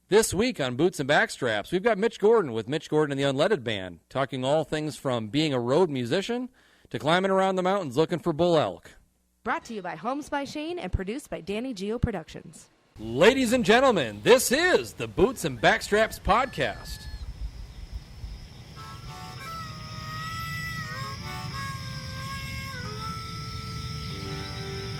This week on Boots and Backstraps, we've got Mitch Gordon with Mitch Gordon and the Unleaded Band, talking all things from being a road musician to climbing around the mountains looking for bull elk. Brought to you by Homes by Shane and produced by Danny Geo Productions. Ladies and gentlemen, this is the Boots and Backstraps podcast.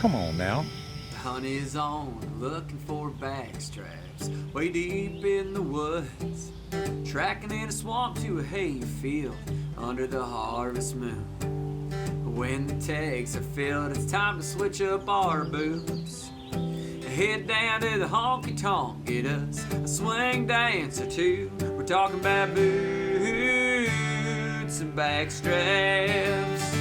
Come on now. The hunt is on, looking for backstraps, way deep in the woods, tracking in a swamp to a hay field under the harvest moon. When the tags are filled, it's time to switch up our boots. Head down to the honky-tonk, get us a swing dance or two. We're talking about boots and backstraps.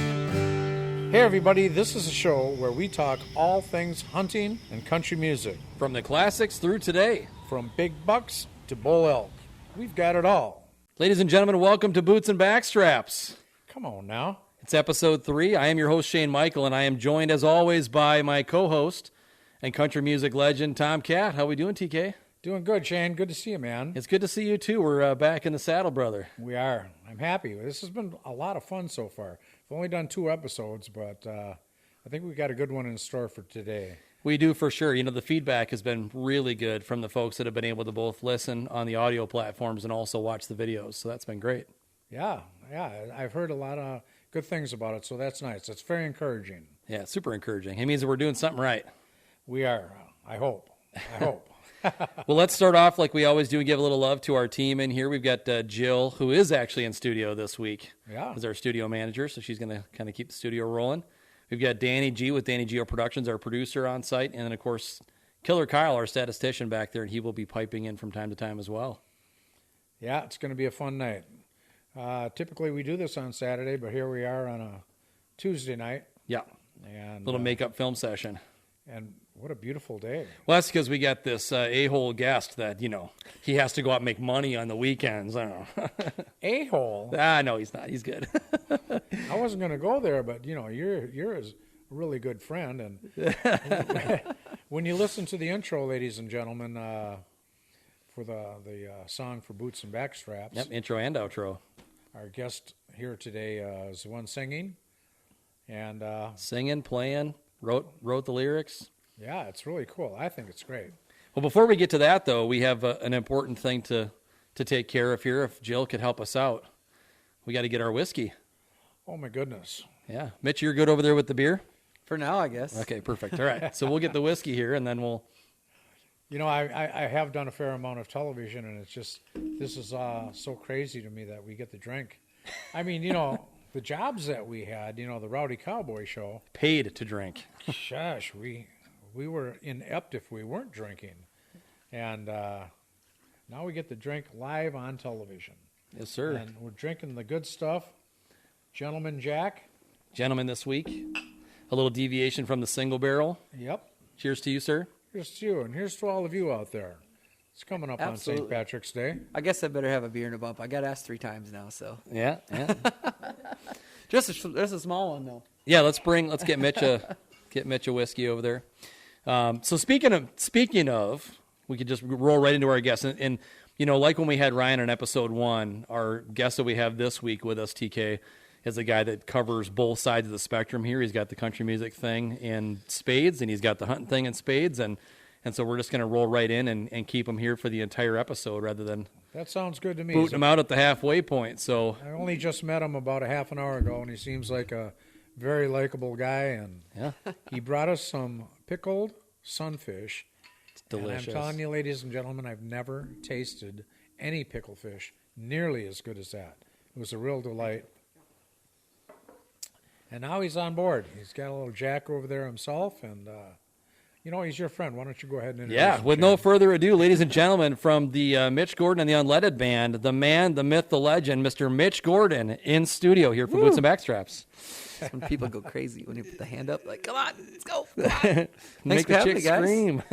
Hey everybody, this is a show where we talk all things hunting and country music. From the classics through today. From big bucks to bull elk. We've got it all. Ladies and gentlemen, welcome to Boots and Backstraps. Come on now. It's episode 3. I am your host, Shane Michael, and I am joined, as always, by my co-host and country music legend, Tom Cat. How we doing, TK? Doing good, Shane. Good to see you, man. It's good to see you, too. We're back in the saddle, brother. We are. I'm happy. This has been a lot of fun so far. We've only done 2 episodes, but I think we got a good one in store for today. We do for sure. You know, the feedback has been really good from the folks that have been able to both listen on the audio platforms and also watch the videos. So that's been great. Yeah. I've heard a lot of good things about it, so that's nice. It's very encouraging. Yeah, super encouraging. It means that we're doing something right. We are. I hope. Well, let's start off like we always do and give a little love to our team in here. We've got Jill, who is actually in studio this week. Yeah. As our studio manager, so she's going to kind of keep the studio rolling. We've got Danny G with Danny Geo Productions, our producer on site. And then, of course, Killer Kyle, our statistician back there, and he will be piping in from time to time as well. Yeah, it's going to be a fun night. Typically, we do this on Saturday, but here we are on a Tuesday night. Yeah. And little makeup film session. And what a beautiful day. Well, that's because we got this a-hole guest that, you know, he has to go out and make money on the weekends. I don't know. A-hole? No, he's not. He's good. I wasn't going to go there, but, you know, you're a really good friend. And when you listen to the intro, ladies and gentlemen, for the song for Boots and Backstraps. Yep, intro and outro. Our guest here today is the one singing. And singing, playing, wrote the lyrics. Yeah, it's really cool. I think it's great. Well, before we get to that, though, we have an important thing to take care of here. If Jill could help us out, we got to get our whiskey. Oh, my goodness. Yeah. Mitch, you're good over there with the beer? For now, I guess. Okay, perfect. All right. So we'll get the whiskey here, and then we'll... You know, I have done a fair amount of television, and it's just, this is so crazy to me that we get to drink. I mean, you know, the jobs that we had, you know, the Rowdy Cowboy Show. Paid to drink. Shush, we were inept if we weren't drinking. And now we get to drink live on television. Yes, sir. And we're drinking the good stuff. Gentleman Jack. Gentlemen, this week, a little deviation from the single barrel. Yep. Cheers to you, sir. Here's to you, and here's to all of you out there. It's coming up Absolutely. on St. Patrick's Day. I guess I better have a beer and a bump. I got asked 3 times now, so. Yeah. Just a small one, though. Yeah, let's get Mitch a whiskey over there. So speaking of, we could just roll right into our guests. And you know, like when we had Ryan on episode 1, our guest that we have this week with us, TK, is a guy that covers both sides of the spectrum here. He's got the country music thing in spades, and he's got the hunting thing in spades. And so we're just going to roll right in and keep him here for the entire episode rather than that sounds good to me. Booting him out at the halfway point. So I only just met him about a half an hour ago, and he seems like a very likable guy. And yeah, he brought us some pickled sunfish. it's delicious. And I'm telling you, ladies and gentlemen, I've never tasted any pickle fish nearly as good as that. It was a real delight. And now he's on board. He's got a little Jack over there himself, and you know, he's your friend. Why don't you go ahead and introduce him? With no further ado, ladies and gentlemen, from the Mitch Gordon and the Unleaded Band, the man, the myth, the legend, Mr. Mitch Gordon in studio here for Boots and Backstraps. That's when people go crazy when you put the hand up, like, come on, let's go. Come on. Thanks Make for the having chick me, guys. scream.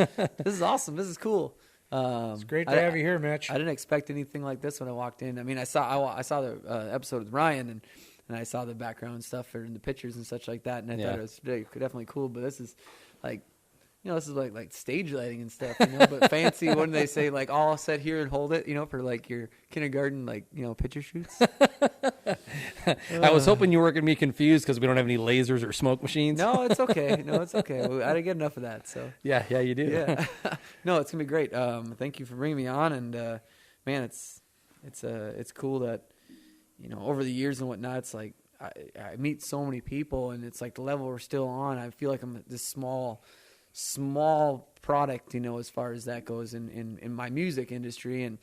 This is awesome. This is cool. It's great to have you here, Mitch. I didn't expect anything like this when I walked in. I mean, I saw the episode with Ryan, and I saw the background stuff and the pictures and such like that, and I thought it was definitely cool. But this is like, this is like stage lighting and stuff, but fancy. When they say like, all set here and hold it, for like your kindergarten, like, picture shoots. I was hoping you weren't going to be confused because we don't have any lasers or smoke machines. No, it's okay. I didn't get enough of that. So yeah, you do. Yeah. No, it's gonna be great. Thank you for bringing me on, and man, it's cool that over the years and whatnot, it's like I meet so many people, and it's like the level we're still on. I feel like I'm this small product, as far as that goes in my music industry, and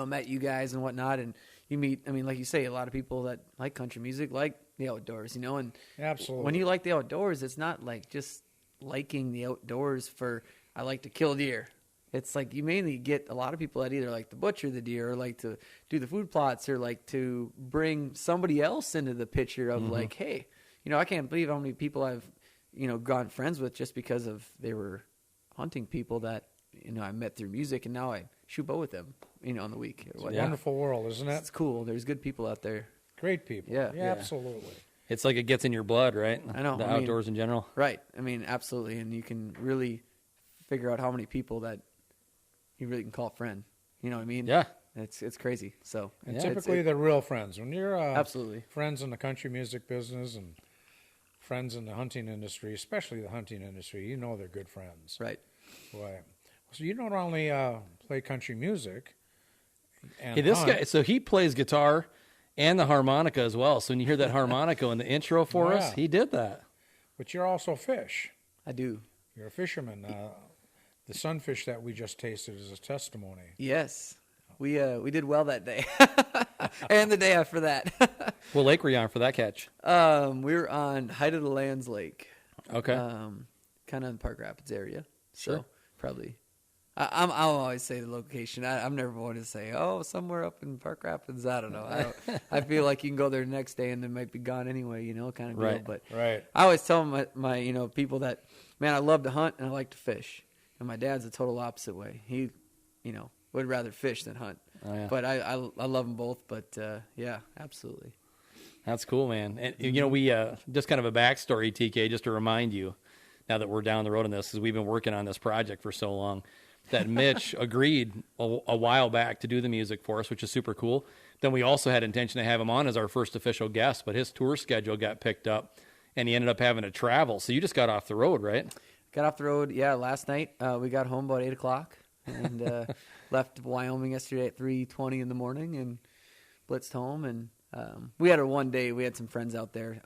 met you guys and whatnot, and you meet, like you say, a lot of people that like country music, like the outdoors, and Absolutely. when you like the outdoors, it's not like just liking the outdoors for I like to kill deer. It's like you mainly get a lot of people that either like to butcher the deer or like to do the food plots or like to bring somebody else into the picture of like, hey, I can't believe how many people I've, gotten friends with just because of they were hunting people that, I met through music, and now I shoot bow with them, on the week. Or It's a wonderful world, isn't it? It's cool. There's good people out there. Great people. Yeah. Absolutely. It's like it gets in your blood, right? I know. The outdoors in general. Right. Absolutely. And you can really figure out how many people that you really can call a friend. You know what I mean? Yeah. It's crazy. So And typically they're real friends. When you're absolutely friends in the country music business and friends in the hunting industry, especially the hunting industry, they're good friends. right. Boy. So you don't only play country music and Hey, this hunt. guy, so he plays guitar and the harmonica as well. So when you hear that harmonica in the intro for Oh, us, yeah. he did that. But you're also fish. I do. You're a fisherman. The sunfish that we just tasted is a testimony. Yes. We did well that day, and the day after that. What lake were you on for that catch? We were on Height of the Lands Lake. Okay. Kind of in Park Rapids area. Sure. So probably. I'll always say the location. I'm never one to say, somewhere up in Park Rapids. I don't know. I feel like you can go there the next day and they might be gone anyway, kind of deal. Right. But Right. I always tell my people that, man, I love to hunt and I like to fish. And my dad's the total opposite way. He, would rather fish than hunt. Oh, yeah. But I love them both. But yeah, absolutely. That's cool, man. And, we just kind of a backstory, TK, just to remind you, now that we're down the road on this, because we've been working on this project for so long, that Mitch agreed a while back to do the music for us, which is super cool. Then we also had intention to have him on as our first official guest, but his tour schedule got picked up, and he ended up having to travel. So you just got off the road, right? Got off the road, last night. We got home about 8 o'clock and left Wyoming yesterday at 3:20 in the morning and blitzed home. And we had one day. We had some friends out there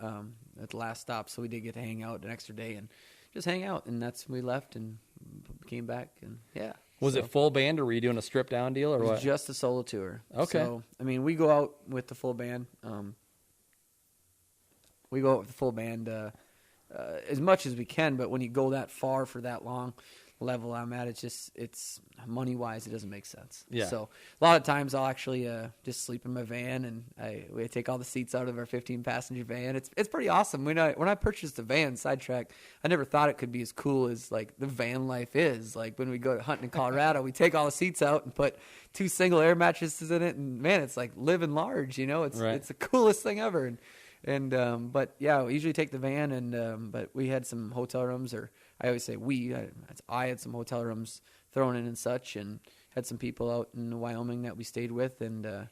at the last stop, so we did get to hang out an extra day and just hang out. And that's when we left and came back. And yeah. Was it full band, or were you doing a stripped down deal, or It was what? just a solo tour. Okay. So, we go out with the full band. We go out with the full band as much as we can, but when you go that far for that long level I'm at, it's money-wise, it doesn't make sense. Yeah. So a lot of times I'll actually just sleep in my van, and we take all the seats out of our 15-passenger van. It's pretty awesome. When I purchased the van, sidetrack, I never thought it could be as cool as like the van life is. Like when we go hunting in Colorado, we take all the seats out and put 2 single air mattresses in it, and man, it's like living large. It's Right. it's the coolest thing ever. But yeah, we usually take the van, and but we had some hotel rooms, or I always say I had some hotel rooms thrown in and such, and had some people out in Wyoming that we stayed with. And when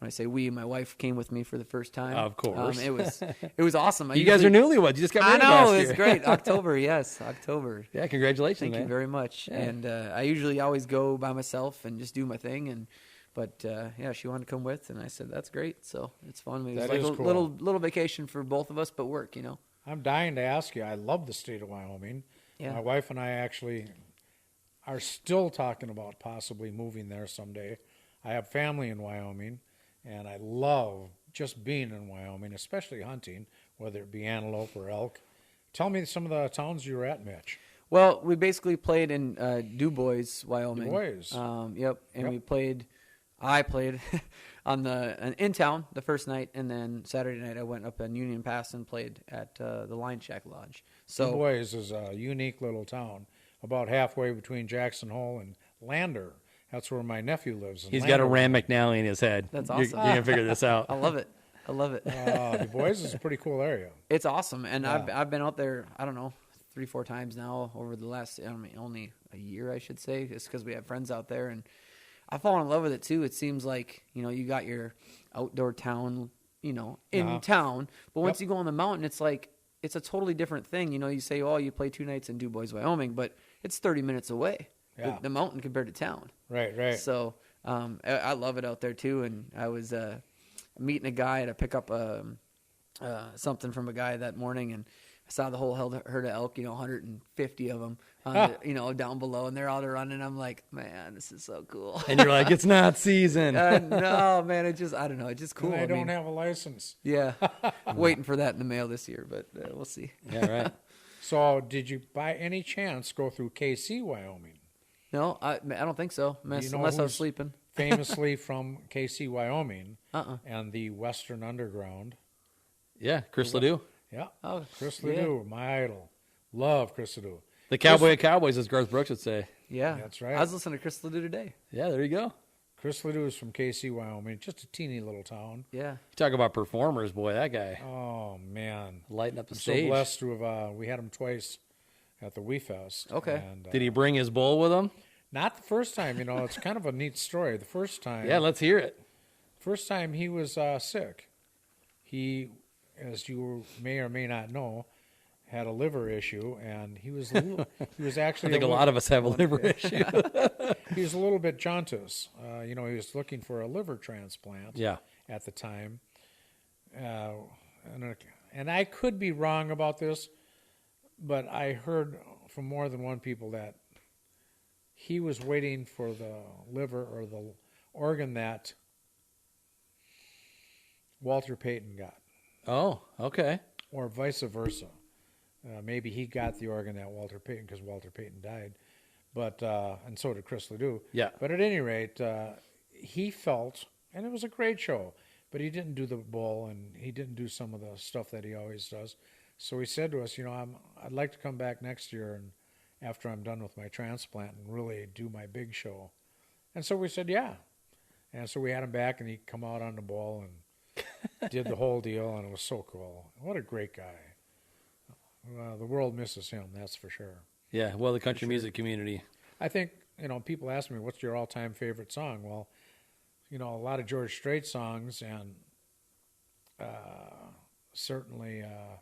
I say we, my wife came with me for the first time. Of course. It was awesome. You guys are newlyweds. You just got I married know, last it's year. great. October. Yeah, congratulations, Thank man. you very much. Yeah. And I usually always go by myself and just do my thing. But she wanted to come with, and I said that's great. So it's fun. It was That like is a cool. little vacation for both of us, but work. I'm dying to ask you. I love the state of Wyoming. Yeah. My wife and I actually are still talking about possibly moving there someday. I have family in Wyoming, and I love just being in Wyoming, especially hunting, whether it be antelope or elk. Tell me some of the towns you were at, Mitch. Well, we basically played in DuBois, Wyoming. DuBois. Yep. And Yep. I played in town the first night, and then Saturday night I went up in Union Pass and played at the Lion Shack Lodge. So DuBois is a unique little town, about halfway between Jackson Hole and Lander. That's where my nephew lives. He's got a Rand McNally in his head. That's You're awesome. going to figure this out. I love it. DuBois DuBois is a pretty cool area. It's awesome, and Yeah. I've been out there, I don't know, 3-4 times now over the last, only a year, I should say, just because we have friends out there. And I've fallen in love with it, too. It seems like, you got your outdoor town, in town. But once you go on the mountain, it's like, it's a totally different thing. You say, oh, you play 2 nights in DuBois, Wyoming, but it's 30 minutes away, the mountain compared to town. Right. So I love it out there, too. And I was meeting a guy to pick up something from a guy that morning, and I saw the whole herd of elk, 150 of them, down below, and they're all running. I'm like, man, this is so cool. And you're like, it's not season. No, man, I don't know. It's just cool. I don't have a license. Yeah. Waiting for that in the mail this year, but we'll see. Yeah, right. So did you by any chance go through KC, Wyoming? No, I don't think so, unless I was sleeping. Famously from KC, Wyoming, and the Western Underground. Yeah, Chris Ledoux. Yeah. Oh, Chris Ledoux, my idol. Love Chris Ledoux. The cowboy of cowboys, as Garth Brooks would say. Yeah. That's right. I was listening to Chris Ledoux today. Yeah, there you go. Chris Ledoux is from KC, Wyoming, just a teeny little town. Yeah. You talk about performers, boy, that guy. Oh, man. Lighting up the I'm stage. so blessed to have, we had him twice at the Wee Fest. Okay. And, Did he bring his bull with him? Not the first time, it's kind of a neat story. The first time. Yeah, let's hear it. First time he was sick. He, as you may or may not know, had a liver issue, and he was actually. I think a lot of us have a liver issue. He was a little bit jaundice. He was looking for a liver transplant. Yeah. At the time, and I could be wrong about this, but I heard from more than one people that he was waiting for the liver or the organ that Walter Payton got. Oh, okay. Or vice versa. Maybe he got the organ that Walter Payton, because Walter Payton died, but and so did Chris Ledoux. Yeah. But at any rate, he felt, and it was a great show, but he didn't do the bull, and he didn't do some of the stuff that he always does. So he said to us, I'd like to come back next year, and after I'm done with my transplant, and really do my big show. And so we said, yeah. And so we had him back, and he come out on the bull and did the whole deal, and it was so cool. What a great guy. The world misses him, that's for sure. Yeah, well, the country music community. I think, people ask me, what's your all-time favorite song? Well, a lot of George Strait songs, and certainly, a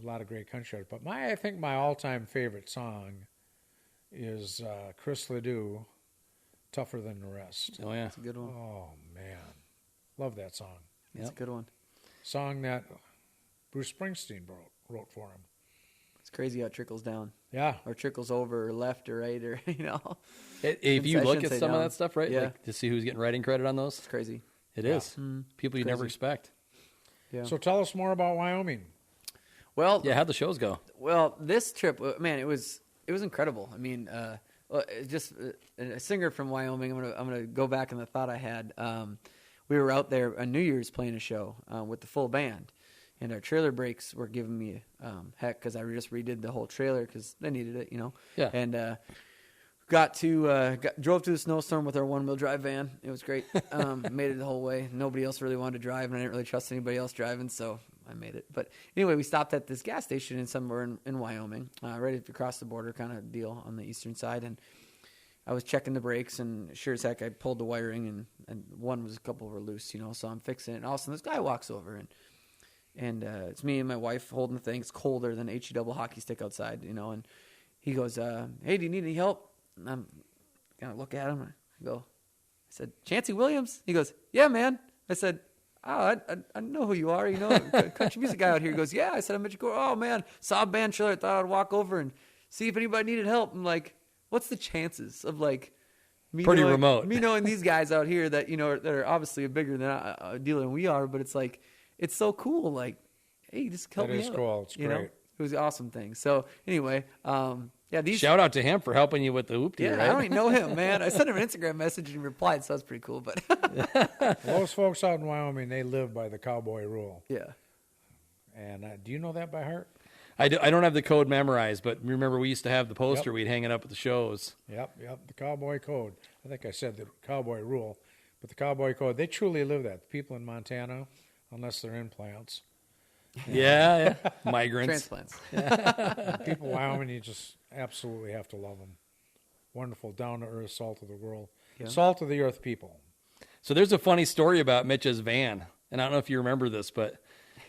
lot of great country artists. But I think my all-time favorite song is Chris Ledoux, Tougher Than the Rest. Oh, yeah. It's a good one. Oh, man. Love that song. It's a good one. Song that Bruce Springsteen wrote for him. It's crazy how it trickles down. Yeah. Or trickles over or left or right or, If you look at some down. of that stuff, right, Yeah. to see who's getting writing credit on those, It's crazy. it is. People you never expect. Yeah. So tell us more about Wyoming. Well, Yeah, how'd the shows go? Well, this trip, man, it was incredible. I mean, just a singer from Wyoming. I'm gonna go back in the thought I had. We were out there on New Year's playing a show with the full band, and our trailer brakes were giving me heck because I just redid the whole trailer because they needed it, Yeah. And drove through the snowstorm with our one-wheel drive van. It was great. Made it the whole way. Nobody else really wanted to drive, and I didn't really trust anybody else driving, so I made it. But anyway, we stopped at this gas station somewhere in Wyoming, right across the border kind of deal on the eastern side, and I was checking the brakes, and sure as heck, I pulled the wiring, and a couple were loose, so I'm fixing it, and all of a sudden this guy walks over, and it's me and my wife holding the thing. It's colder than HE double hockey stick outside, and he goes, hey, do you need any help? And I'm going to look at him. I said, Chancey Williams? He goes, yeah, man. I said, oh, I know who you are, country music guy out here. He goes, yeah. I said, I'm Mitch. Oh, man, saw a band trailer. I thought I'd walk over and see if anybody needed help. I'm like, what's the chances of, me remote. Me knowing these guys out here that, that are obviously bigger than a dealer than we are, but it's like, it's so cool. Like, hey, just help me out. That is cool. It's great. It was an awesome thing. So anyway, Shout out to him for helping you with the hoopty, yeah, right? I don't even know him, man. I sent him an Instagram message and he replied, so that's pretty cool. But Those folks out in Wyoming, they live by the cowboy rule. yeah, And do you know that by heart? I don't have the code memorized, but remember we used to have the poster we'd hang it up at the shows. Yep, the cowboy code. I think I said the cowboy rule, but the cowboy code, they truly live that. The people in Montana, unless they're in plants, Yeah. Migrants. Transplants. People in Wyoming, you just absolutely have to love them. Wonderful, down-to-earth, salt of the world. Yeah. Salt of the earth people. So there's a funny story about Mitch's van, and I don't know if you remember this, but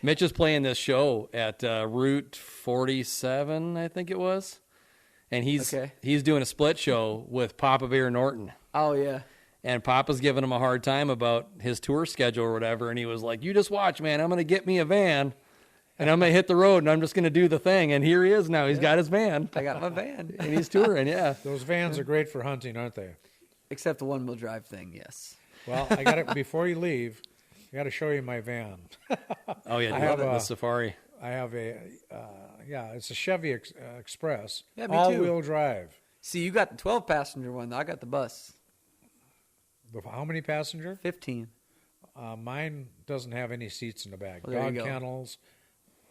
Mitch is playing this show at Route 47, I think it was, and he's doing a split show with Papa Bear Norton. Oh, yeah. And Papa's giving him a hard time about his tour schedule or whatever, and he was like, "You just watch, man. I'm going to get me a van, and I'm going to hit the road, and I'm just going to do the thing." And here he is now. He's got his van. I got my van. And he's touring, yeah. Those vans are great for hunting, aren't they? Except the one-wheel drive thing, yes. Well, I got it before you leave. I got to show you my van. Oh, yeah, I I have the a- Safari. I have it's a Chevy Express. Yeah, me too. All-wheel drive. See, you got the 12-passenger one. I got the bus. How many passenger? 15. Mine doesn't have any seats in the back. Well, there you Dog go. kennels,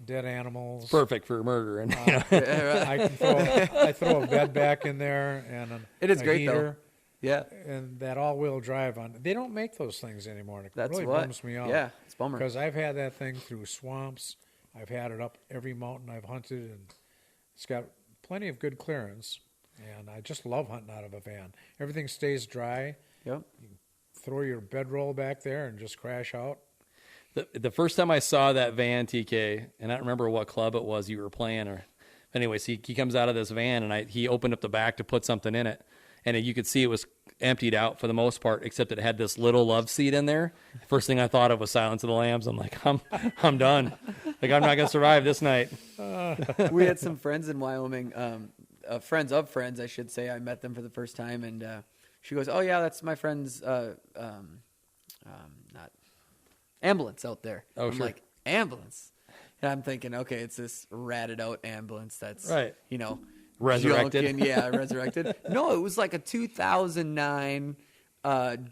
dead animals. Perfect for murder. And I throw a bed back in there and It is a great, heater, Yeah. and that all-wheel drive on. They don't make those things anymore. And it That's really what. bums me out. Yeah, it's a bummer. Because I've had that thing through swamps. I've had it up every mountain I've hunted, and it's got plenty of good clearance. And I just love hunting out of a van. Everything stays dry. Yep. Throw your bedroll back there and just crash out. the first time I saw that van, TK, and I don't remember what club it was you were playing, or anyways, he comes out of this van, and he opened up the back to put something in it, and you could see it was emptied out for the most part, except it had this little love seat in there. First thing I thought of was Silence of the Lambs. I'm like, I'm done. Like, I'm not gonna survive this night. We had some friends in Wyoming, friends of friends, I should say. I met them for the first time, and she goes, "Oh yeah, that's my friend's not ambulance out there." Oh, I'm sure. like, ambulance, and I'm thinking, okay, it's this ratted out ambulance that's Right. Resurrected. junk and, yeah, resurrected. No, it was like a 2009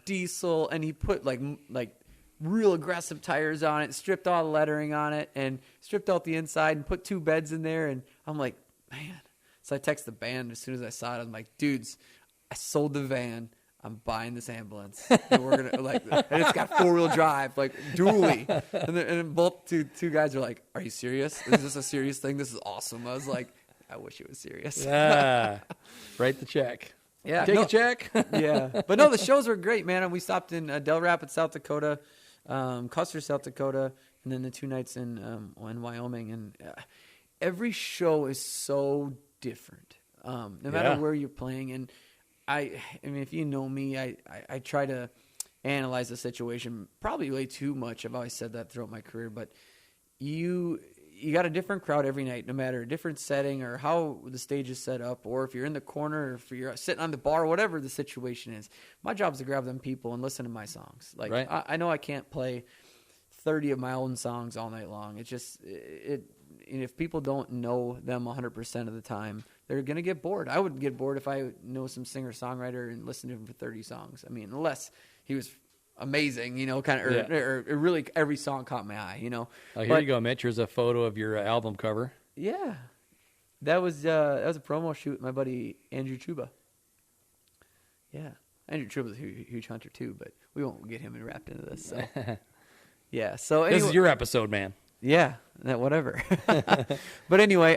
diesel, and he put like real aggressive tires on it, stripped all the lettering on it, and stripped out the inside and put 2 beds in there. And I'm like, man. So I text the band as soon as I saw it. I'm like, dudes, I sold the van. I'm buying this ambulance, and we're gonna and it's got 4-wheel drive, like dually. And then both two guys are like, "Are you serious? Is this a serious thing? This is awesome." I was like, I wish it was serious. Yeah. Write the check. Yeah, Take no, a check. yeah, but no, the shows were great, man. And we stopped in Del Rapids, South Dakota, Custer, South Dakota, and then the 2 nights in Wyoming. And every show is so different, no matter where you're playing. And I mean, if you know me, I try to analyze the situation probably way too much. I've always said that throughout my career, but you got a different crowd every night, no matter a different setting or how the stage is set up, or if you're in the corner, or if you're sitting on the bar, whatever the situation is. My job is to grab them people and listen to my songs. Like, right. I know I can't play 30 of my own songs all night long. It just if people don't know them 100% of the time, they're gonna get bored. I would get bored if I know some singer-songwriter and listen to him for 30 songs. I mean, unless he was amazing, or really every song caught my eye, Oh, here you go, Mitch. Here's a photo of your album cover. Yeah, that was a promo shoot with my buddy Andrew Chuba. Yeah, Andrew Chuba's a huge hunter too, but we won't get him wrapped into this. So. Yeah, so anyway, This is your episode, man. yeah, whatever. But anyway,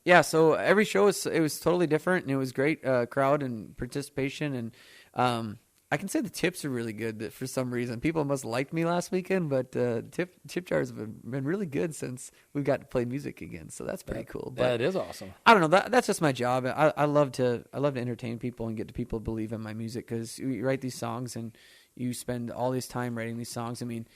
yeah. So every show it was totally different, and it was great crowd and participation, and I can say the tips are really good. That for some reason people must have liked me last weekend, but tip jars have been really good since we've got to play music again. So that's pretty cool. But That is awesome. I don't know. That's just my job. I love to entertain people and get to people to believe in my music, because you write these songs and you spend all this time writing these songs. I mean,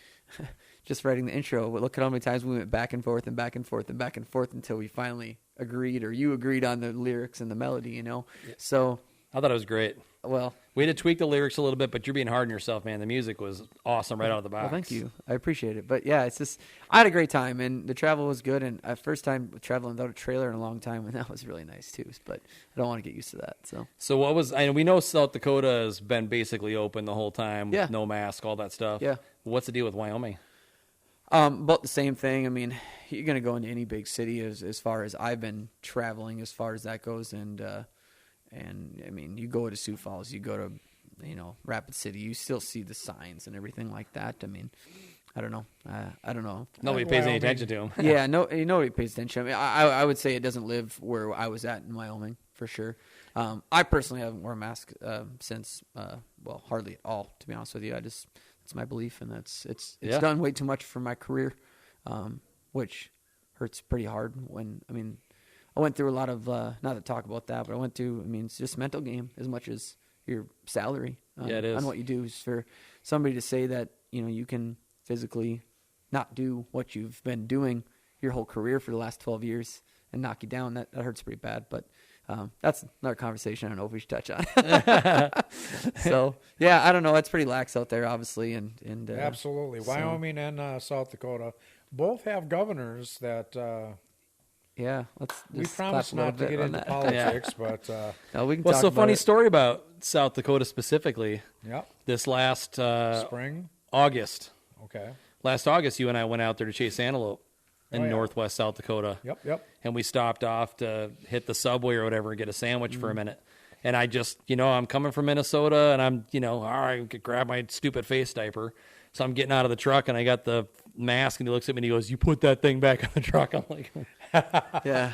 just writing the intro. Look at how many times we went back and forth and back and forth and back and forth until we finally agreed, or you agreed on the lyrics and the melody. Yeah. So I thought it was great. well. We had to tweak the lyrics a little bit, but you're being hard on yourself, man. The music was awesome right out of the box. Well, thank you. I appreciate it. But yeah, it's just I had a great time, and the travel was good. And first time traveling without a trailer in a long time, and that was really nice too. But I don't want to get used to that. So what was? we know South Dakota has been basically open the whole time with Yeah. no mask, all that stuff. Yeah. What's the deal with Wyoming? about the same thing. I mean, you're gonna go into any big city as far as I've been traveling, as far as that goes, and I mean, you go to Sioux Falls, you go to Rapid City, you still see the signs and everything like that. I mean, I don't know. I don't know. Nobody pays any Wyoming. attention to him. Yeah, nobody pays attention. I mean, I would say it doesn't live where I was at in Wyoming for sure. I personally haven't worn a mask since, hardly at all, to be honest with you. It's my belief, and it's done way too much for my career, which hurts pretty hard. I went through a lot of not to talk about that, but it's just a mental game as much as your salary. It is. On what you do is for somebody to say that you can physically not do what you've been doing your whole career for the last 12 years and knock you down. That hurts pretty bad, but that's another conversation I don't know if we should touch on. So, yeah, I don't know. It's pretty lax out there, obviously. and Absolutely. so- Wyoming and South Dakota both have governors that Yeah, let's we just promise clap a little not to bit get on into that. politics, but No, we can What's talk the about funny it. story about South Dakota specifically? yep. This last Spring. August. Okay. Last August, you and I went out there to chase antelope in Oh, yeah. northwest South Dakota. Yep. And we stopped off to hit the Subway or whatever and get a sandwich for a minute. And I just, I'm coming from Minnesota and I'm, all right, I could grab my stupid face diaper. So I'm getting out of the truck and I got the mask and he looks at me and he goes, "You put that thing back on the truck." I'm like, Yeah,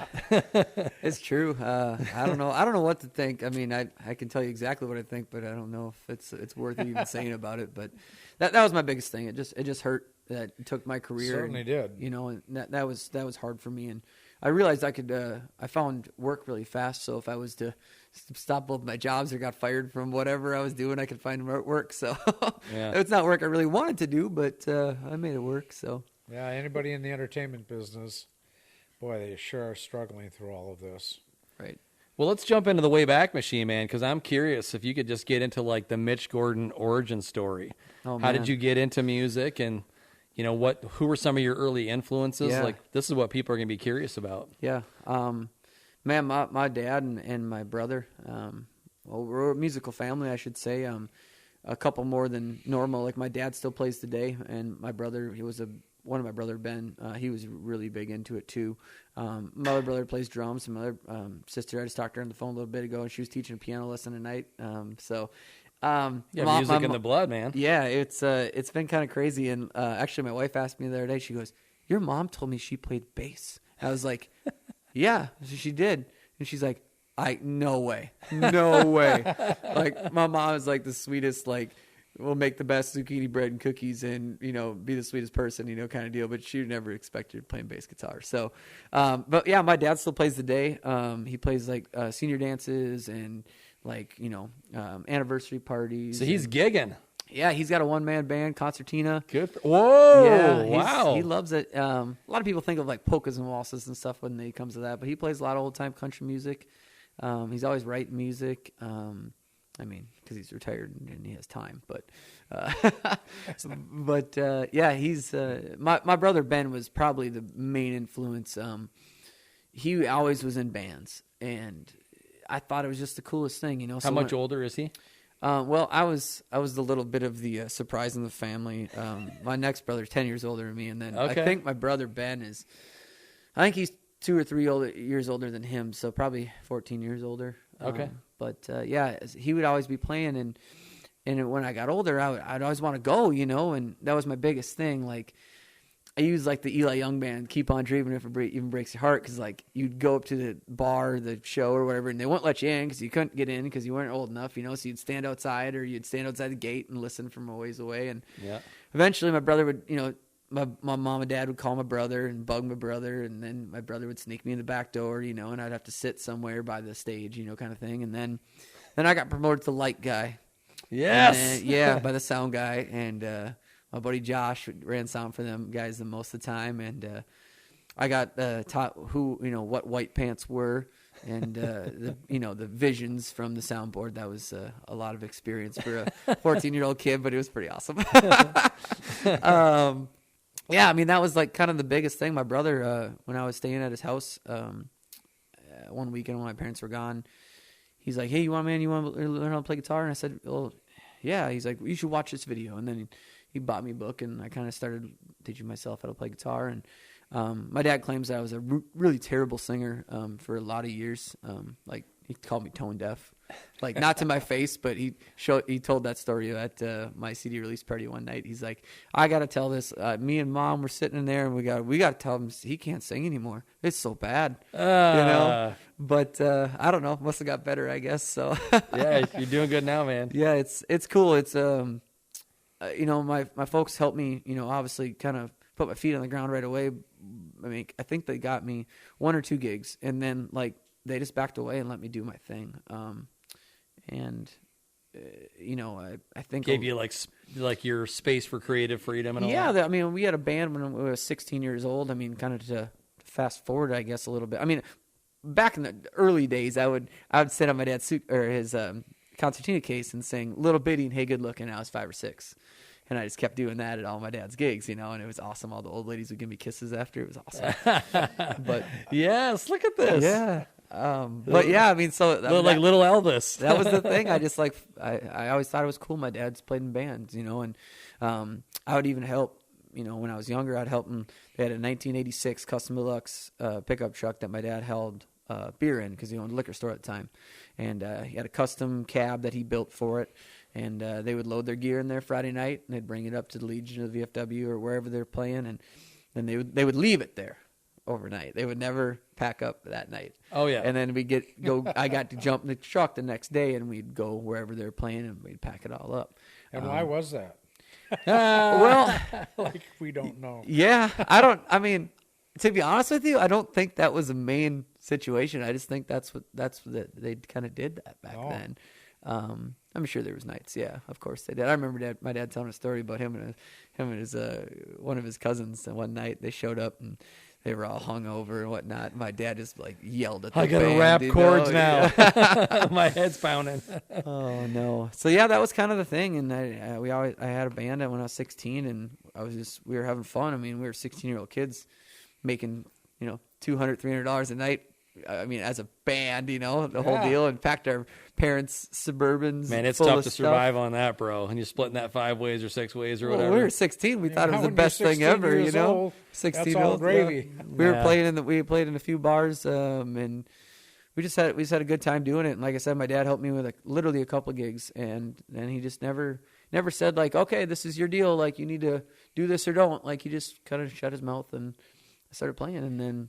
it's true. I don't know. I don't know what to think. I mean, I can tell you exactly what I think, but I don't know if it's worth even saying about it. But that was my biggest thing. It just hurt that it took my career. Certainly did. And that was hard for me. And I realized I found work really fast. So if I was to stop both my jobs or got fired from whatever I was doing, I could find work. So Yeah. it's not work I really wanted to do, but I made it work. So Yeah, anybody in the entertainment business, boy, they sure are struggling through all of this. right. well, let's jump into the Wayback Machine, man, because I'm curious if you could just get into like the Mitch Gordon origin story. Oh, How did man. you get into music and, who were some of your early influences? Yeah. Like, this is what people are going to be curious about. Yeah. Man, my dad and my brother, we're a musical family, I should say. A couple more than normal. Like my dad still plays today, and my brother, one of my brother, Ben, he was really big into it too. My other brother plays drums, and my other sister, I just talked to her on the phone a little bit ago, and she was teaching a piano lesson tonight. Yeah, music in the blood, man. Yeah, it's been kind of crazy. And actually, my wife asked me the other day. She goes, "Your mom told me she played bass." I was like, "Yeah, she did." And she's like, "No way, no way!" Like my mom is like the sweetest. Like, will make the best zucchini bread and cookies, and be the sweetest person, kind of deal. But she never expected her playing bass guitar. So, but yeah, my dad still plays today. He plays like senior dances and like anniversary parties. So he's gigging. Yeah, he's got a one-man band, Concertina. Good. Whoa. Yeah, wow. he loves it. A lot of people think of like polkas and waltzes and stuff when it comes to that, but he plays a lot of old-time country music. He's always writing music. Because he's retired and he has time. But, yeah, he's my brother Ben was probably the main influence. He always was in bands, and I thought it was just the coolest thing. How much older is he? Well, I was the little bit of the surprise in the family. My next brother's 10 years older than me, and then Okay. I think my brother Ben I think he's 2 or 3 years older than him, so probably 14 years older. Okay. Yeah, he would always be playing, and when I got older, I'd always want to go, and that was my biggest thing. Like, I used like the Eli Young band, "Keep on Dreaming If It Even Breaks Your Heart," because like you'd go up to the bar, the show or whatever, and they wouldn't let you in because you couldn't get in because you weren't old enough, so you'd stand outside or you'd stand outside the gate and listen from a ways away. And Yeah. eventually, my brother would, my mom and dad would call my brother and bug my brother, and then my brother would sneak me in the back door, and I'd have to sit somewhere by the stage, kind of thing. And then I got promoted to light guy. Yes. And then, by the sound guy, and my buddy Josh ran sound for them guys the most of the time, and I got taught what white pants were, and the visions from the soundboard. That was a lot of experience for a 14-year-old kid, but it was pretty awesome. Yeah, I mean, that was like kind of the biggest thing. My brother, when I was staying at his house one weekend when my parents were gone, he's like, "Hey, you want to learn how to play guitar?" And I said, "Well, yeah." He's like, "You should watch this video." And then he bought me a book, and I kind of started teaching myself how to play guitar. And my dad claims that I was a really terrible singer for a lot of years. Like, he called me tone deaf. Like, not to my face, but he told that story at my CD release party one night. He's like, I got to tell this. Me and Mom were sitting in there, and we got to tell him he can't sing anymore. It's so bad, you know. But I don't know. Must have got better, I guess. So Yeah, you're doing good now, man. yeah, it's cool. It's you know, my folks helped me, you know, obviously kind of put my feet on the ground right away. I mean, I think they got me 1 or 2 gigs, and then like they just backed away and let me do my thing. And you know, I think Gave you like your space for creative freedom and all yeah. that. I mean, we had a band when we were 16 years old. I mean, kind of to fast forward, I guess, a little bit. I mean, back in the early days, I would sit on my dad's suit or his concertina case and sing "Little Bitty" and "Hey Good Looking." I was 5 or 6. And I just kept doing that at all my dad's gigs, you know, and it was awesome. All the old ladies would give me kisses after. It was awesome. But Yes, look at this. yeah. But yeah, I mean, so Like little Elvis. that was the thing. I just like, I always thought it was cool. My dad's played in bands, you know, and I would even help, you know, when I was younger, I'd help them. They had a 1986 Custom Deluxe pickup truck that my dad held beer in because he owned a liquor store at the time. And he had a custom cab that he built for it. And they would load their gear in there Friday night, and they'd bring it up to the Legion or the VFW or wherever they're playing, and then they would leave it there overnight. They would never pack up that night. Oh yeah. And then I got to jump in the truck the next day, and we'd go wherever they're playing, and we'd pack it all up. And why was that? Well, Like, we don't know. yeah, I mean, to be honest with you, I don't think that was the main situation. I just think that's what they kind of did that back then. I'm sure there was nights. Yeah, of course they did. I remember my dad telling a story about him and his one of his cousins. And one night they showed up and they were all hungover and whatnot. My dad just like yelled at the I gotta band, rap you chords know? now. My head's pounding. Oh no! So yeah, that was kind of the thing. And I had a band when I was 16, and we were having fun. I mean, we were 16-year-old kids making $200, $300 a night. I mean, as a band, the whole deal, and packed our parents' Suburbans. Man, it's full tough of to stuff. survive on that, bro. And you're splitting that 5 ways or 6 ways or Well, whatever. we were 16. We thought it was the When best you're thing 16 ever, years old, 16 that's all gravy. We were Yeah. playing we played in a few bars, and we just had a good time doing it. And like I said, my dad helped me with literally a couple of gigs, and then he just never said like, okay, this is your deal. Like, you need to do this or don't. Like, he just kind of shut his mouth, and I started playing. And then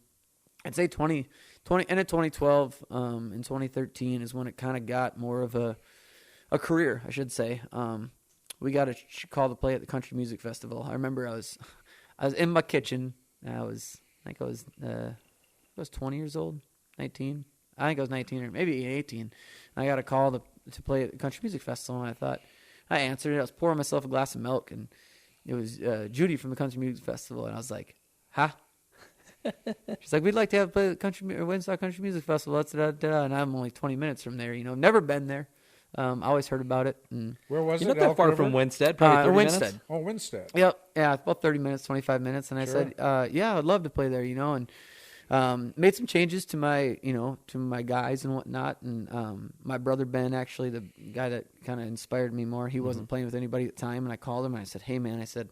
I'd say 2012 and 2013 is when it kind of got more of a career, I should say. We got a call to play at the Country Music Festival. I remember I was in my kitchen. I think I was 20 years old, 19. I think I was 19 or maybe 18. I got a call to play at the Country Music Festival, and I answered it. I was pouring myself a glass of milk, and it was Judy from the Country Music Festival, and I was like, huh? She's like, we'd like to have play the Woodstock Country Music Festival. And I'm only 20 minutes from there. Never been there. I always heard about it. And Where was You're it? not that Elk far River? from Winstead, probably 30 Winstead. minutes. Oh, Winstead. Yep. Yeah, about 30 minutes, 25 minutes. And I Sure. said, yeah, I'd love to play there, and made some changes to my guys and whatnot. And my brother Ben, actually, the guy that kind of inspired me more, he wasn't playing with anybody at the time. And I called him and I said, hey, man, I'd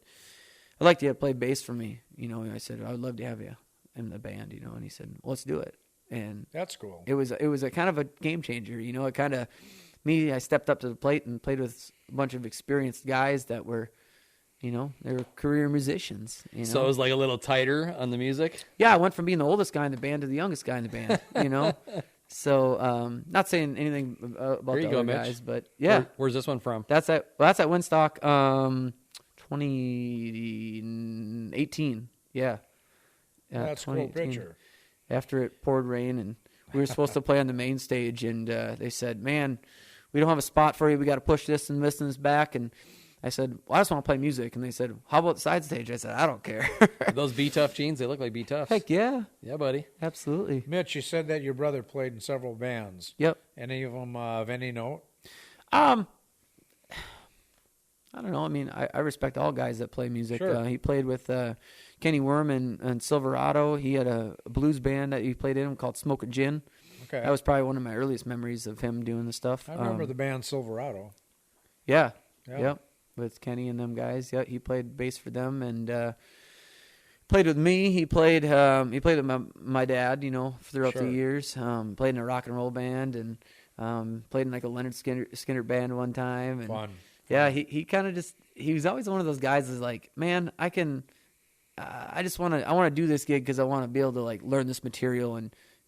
like you to play bass for me. I said, I would love to have you in the band, and he said, well, let's do it. And That's cool. it was a kind of a game changer. It kind of I stepped up to the plate and played with a bunch of experienced guys that were, they were career musicians. So it was like a little tighter on the music. Yeah, I went from being the oldest guy in the band to the youngest guy in the band. So not saying anything about There you the go, other Mitch. guys, but yeah, Where's this one from? that's at Winstock, 2018. Yeah. That's a cool 2018. picture. After it poured rain, and we were supposed to play on the main stage, and they said, man, we don't have a spot for you. We got to push this and this and this back. And I said, well, I just want to play music. And they said, how about the side stage? I said, I don't care. Those B-Tough jeans, they look like B-Toughs. Heck yeah. Yeah, buddy. Absolutely. Mitch, you said that your brother played in several bands. Yep. Any of them of any note? I don't know. I mean, I respect all guys that play music. Sure. He played with Kenny Worm and Silverado. He had a blues band that he played in called Smoke and Gin. Okay. That was probably one of my earliest memories of him doing the stuff. I remember the band Silverado. Yeah. Yeah. Yep. With Kenny and them guys. Yeah, he played bass for them and played with me. He played with my dad, throughout Sure. the years. Played in a rock and roll band and Played in like a Leonard Skinner band one time. And Fun. Yeah, he kind of he was always one of those guys that's like, man, I want to do this gig because I want to be able to like learn this material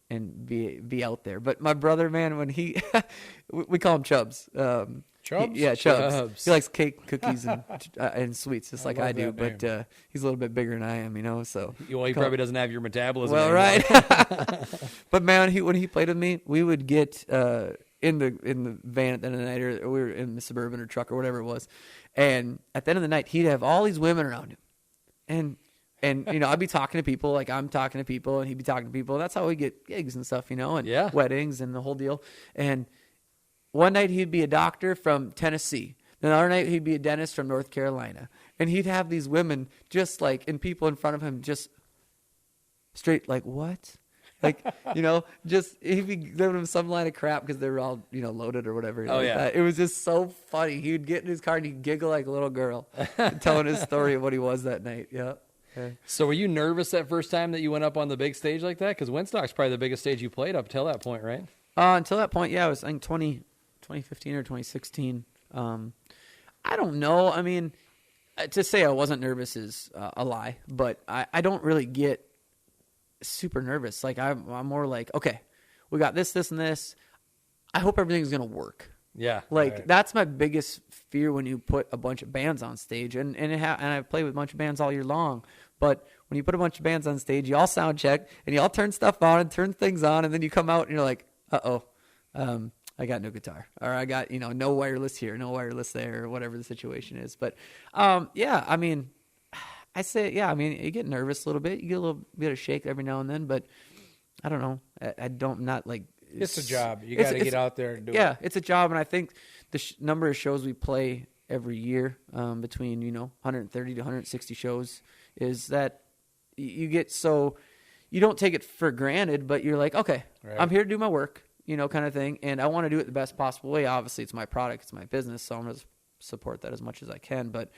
and be out there. But my brother, man, when we call him Chubbs. Chubbs? Chubbs. Chubbs. He likes cake, cookies, and sweets, just like I do. love that But he's a little bit bigger than I am, so. Well, he probably doesn't have your metabolism. Well, anymore. right. But man, when he played with me, we would get in the van at the end of the night, or we were in the Suburban or truck or whatever it was, and at the end of the night, he'd have all these women around him, and I'd be talking to people like I'm talking to people, and he'd be talking to people. That's how we get gigs and stuff, and weddings and the whole deal. And one night he'd be a doctor from Tennessee. Another night he'd be a dentist from North Carolina. And he'd have these women just like, and people in front of him just straight like, what? Like, just he'd be giving them some line of crap because they were all, loaded or whatever. Oh, yeah. It was just so funny. He would get in his car and he'd giggle like a little girl telling his story of what he was that night. Yeah. Okay. So were you nervous that first time that you went up on the big stage like that? Because Winstock's probably the biggest stage you played up till that point, right? Until that point, yeah, it was, I think, 2015 or 2016. I don't know. I mean, to say I wasn't nervous is a lie, but I don't really get super nervous. Like I'm more like, okay, we got this, and this. I hope everything's gonna work. Yeah, like that's my biggest fear when you put a bunch of bands on stage, and I've played with a bunch of bands all year long. But when you put a bunch of bands on stage, you all sound check and you all turn stuff on and turn things on, and then you come out and you're like, I got no guitar, or I got no wireless here, no wireless there, or whatever the situation is. But yeah, I mean, I say yeah. I mean, you get nervous a little bit, you get a little bit of shake every now and then, but I don't know. I'm not like. It's a job. You got to get out there and do it. Yeah, it's a job, and I think the number of shows we play every year, between 130 to 160 shows, is that you get so you don't take it for granted, but you're like, okay, I'm here to do my work, kind of thing, and I want to do it the best possible way. Obviously, it's my product, it's my business, so I'm going to support that as much as I can. But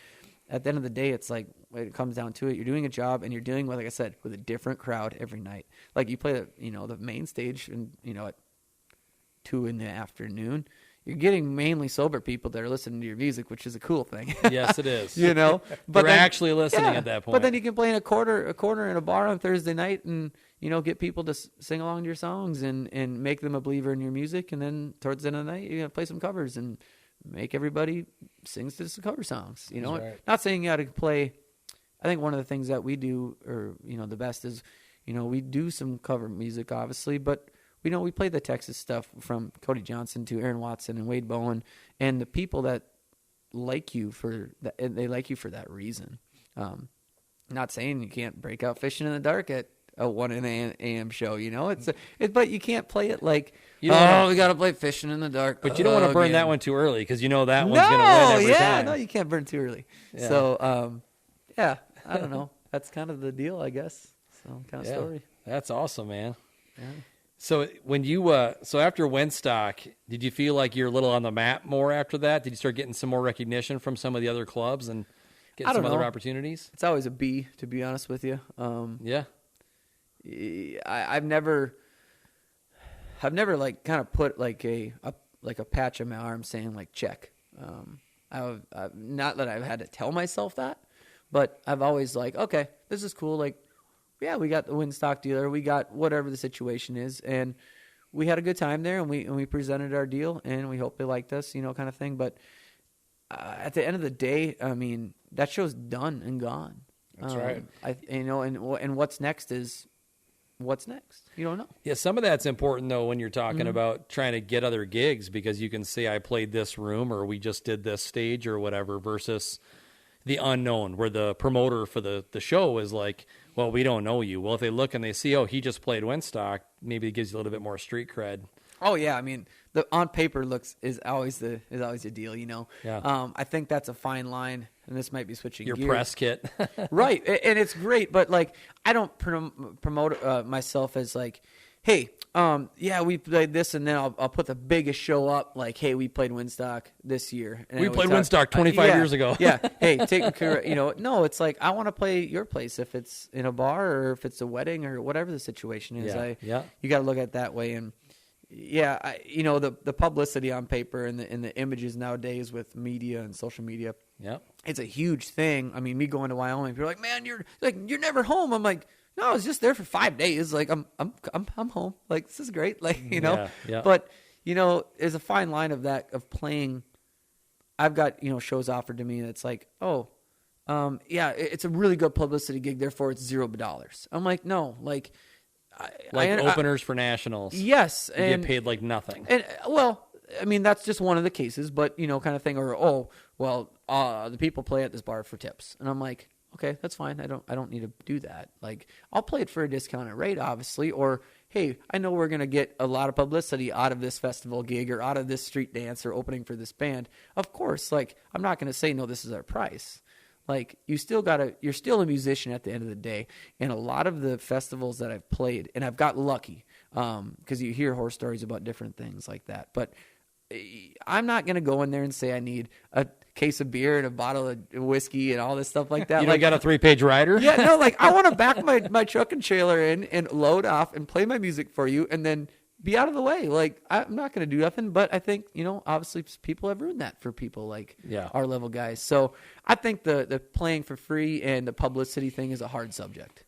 at the end of the day, it's like when it comes down to it, you're doing a job, and you're dealing with, like I said, with a different crowd every night. Like you play the main stage, and at 2 p.m, you're getting mainly sober people that are listening to your music, which is a cool thing. Yes, it is. But they're actually listening at that point. But then you can play in a corner in a bar on Thursday night, and get people to sing along to your songs and make them a believer in your music. And then towards the end of the night, you're gonna play some covers and make everybody sing to some cover songs. Not saying you got to play. I think one of the things that we do, or the best is, we do some cover music, obviously, but we play the Texas stuff from Cody Johnson to Aaron Watson and Wade Bowen, and the people that like you for that, they like you for that reason. Not saying you can't break out Fishing in the Dark at a 1 a.m. show, but you can't play it like, we got to play Fishing in the Dark. But you don't want to burn that one too early, because that one's going to win every time. No, you can't burn too early. Yeah. So, I don't know. That's kind of the deal, I guess. So, kind of story. That's awesome, man. Yeah. So when you so after Winstock, did you feel like you're a little on the map more after that? Did you start getting some more recognition from some of the other clubs and getting some other opportunities? It's always a B, to be honest with you. Yeah. I've never like kind of put like a patch on my arm saying like check. I've not that I've had to tell myself that, but I've always like, okay, this is cool. Like, yeah, we got the Winstock dealer, we got whatever the situation is, and we had a good time there, and we presented our deal, and we hope they liked us, kind of thing. But at the end of the day, I mean, that show's done and gone. That's right. And what's next is what's next. You don't know. Yeah, some of that's important though when you're talking about trying to get other gigs, because you can say I played this room or we just did this stage or whatever, versus the unknown, where the promoter for the show is like, well, we don't know you. Well, if they look and they see, he just played Winstock, maybe it gives you a little bit more street cred. Oh yeah, I mean, the on paper looks is always the deal, Yeah. I think that's a fine line, and this might be switching your gears. press kit, right? And it's great, but like I don't promote myself as like, hey, we played this, and then I'll put the biggest show up, like, hey, we played Winstock this year. And we played Winstock 25 years ago. Yeah, hey, take care. No, it's like I want to play your place if it's in a bar or if it's a wedding or whatever the situation is. Yeah. You got to look at it that way, and the publicity on paper and the images nowadays with media and social media. Yep. It's a huge thing. I mean, me going to Wyoming, people are like, man, you're never home. I'm like, no, I was just there for 5 days. Like I'm home. Like, this is great. Like, Yeah. But, there's a fine line of playing. I've got, shows offered to me that's like, it's a really good publicity gig, therefore it's $0. I'm like, no, like openers for nationals. Yes. You get paid like nothing. And I mean, that's just one of the cases, but kind of thing. Or the people play at this bar for tips, and I'm like, okay, that's fine. I don't need to do that. Like, I'll play it for a discounted rate, obviously. Or hey, I know we're gonna get a lot of publicity out of this festival gig or out of this street dance or opening for this band. Of course, like, I'm not gonna say no, this is our price. Like, you're still a musician at the end of the day. And a lot of the festivals that I've played, and I've got lucky, because you hear horror stories about different things like that. But I'm not going to go in there and say I need a case of beer and a bottle of whiskey and all this stuff like that. You don't got a 3-page rider? Yeah, no, like, I want to back my truck and trailer in and load off and play my music for you and then be out of the way. Like, I'm not going to do nothing, but I think, obviously people have ruined that for people like our level guys. So I think the playing for free and the publicity thing is a hard subject.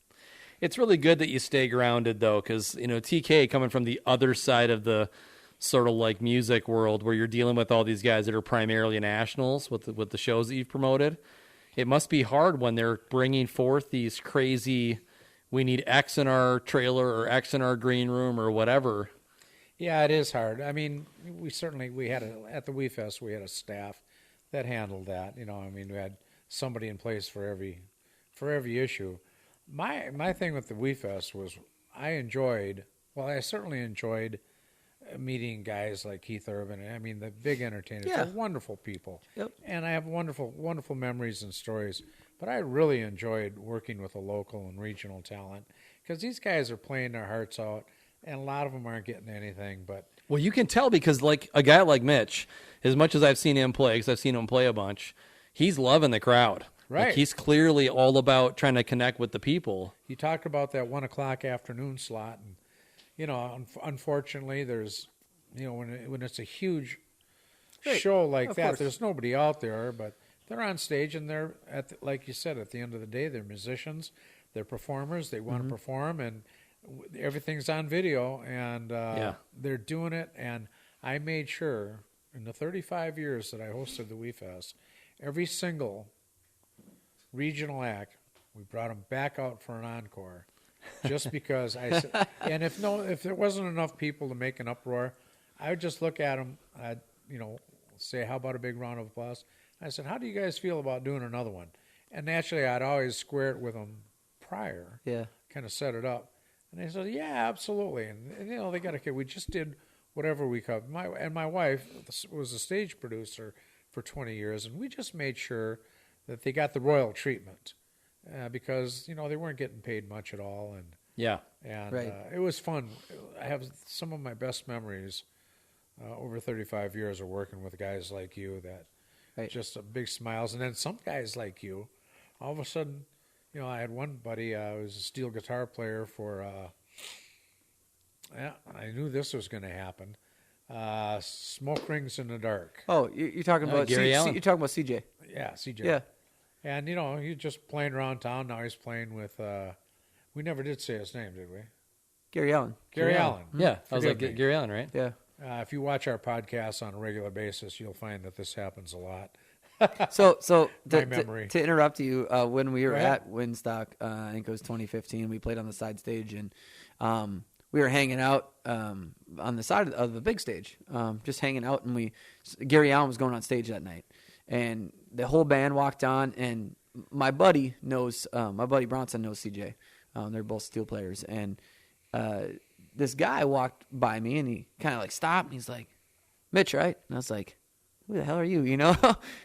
It's really good that you stay grounded, though, because, TK coming from the other side of the sort of like music world where you're dealing with all these guys that are primarily nationals with the shows that you've promoted, it must be hard when they're bringing forth these crazy, we need X in our trailer or X in our green room or whatever. Yeah, it is hard. I mean, we had at the Wee Fest, we had a staff that handled that. We had somebody in place for every issue. My thing with the Wee Fest was I certainly enjoyed meeting guys like Keith Urban. I mean, the big entertainers. Yeah. They're wonderful people. Yep. And I have wonderful, wonderful memories and stories. But I really enjoyed working with the local and regional talent because these guys are playing their hearts out, and a lot of them aren't getting anything. But well, you can tell because like a guy like Mitch, as much as I've seen him play, because I've seen him play a bunch, he's loving the crowd. Right. Like, he's clearly all about trying to connect with the people. You talked about that 1:00 afternoon slot, and unfortunately, there's, when it's a huge show like that, course. there's nobody out there, but they're on stage and they're like you said, at the end of the day, they're musicians, they're performers, they want to perform, and everything's on video, and they're doing it. And I made sure in the 35 years that I hosted the Wee Fest, every single regional act, we brought them back out for an encore. Just because I said, and if there wasn't enough people to make an uproar, I would just look at them. I'd say, "How about a big round of applause?" I said, "How do you guys feel about doing another one?" And naturally, I'd always square it with them prior. Yeah. Kind of set it up, and they said, "Yeah, absolutely." And they got okay. We just did whatever we could. My wife was a stage producer for 20 years, and we just made sure that they got the royal treatment. Because they weren't getting paid much at all, and Right. It was fun. I have some of my best memories over 35 years of working with guys like you that just big smiles, and then some guys like you. All of a sudden, I had one buddy who was a steel guitar player for. I knew this was going to happen. Smoke Rings in the Dark. Oh, you're talking about Gary Allen. You're talking about CJ. Yeah, CJ. Yeah. And, he's just playing around town. Now he's playing with, we never did say his name, did we? Gary Allen. Gary Allen. Yeah, I was like, Forgive me. Gary Allen, right? Yeah. If you watch our podcasts on a regular basis, you'll find that this happens a lot. So memory. to interrupt you, when we were Go ahead. at Winstock, I think it was 2015, we played on the side stage, and we were hanging out on the side of the big stage, just hanging out, and Gary Allen was going on stage that night, and the whole band walked on, and my buddy Bronson knows CJ. They're both steel players, and this guy walked by me, and he kind of like stopped, and he's like, "Mitch, right?" And I was like, "Who the hell are you?"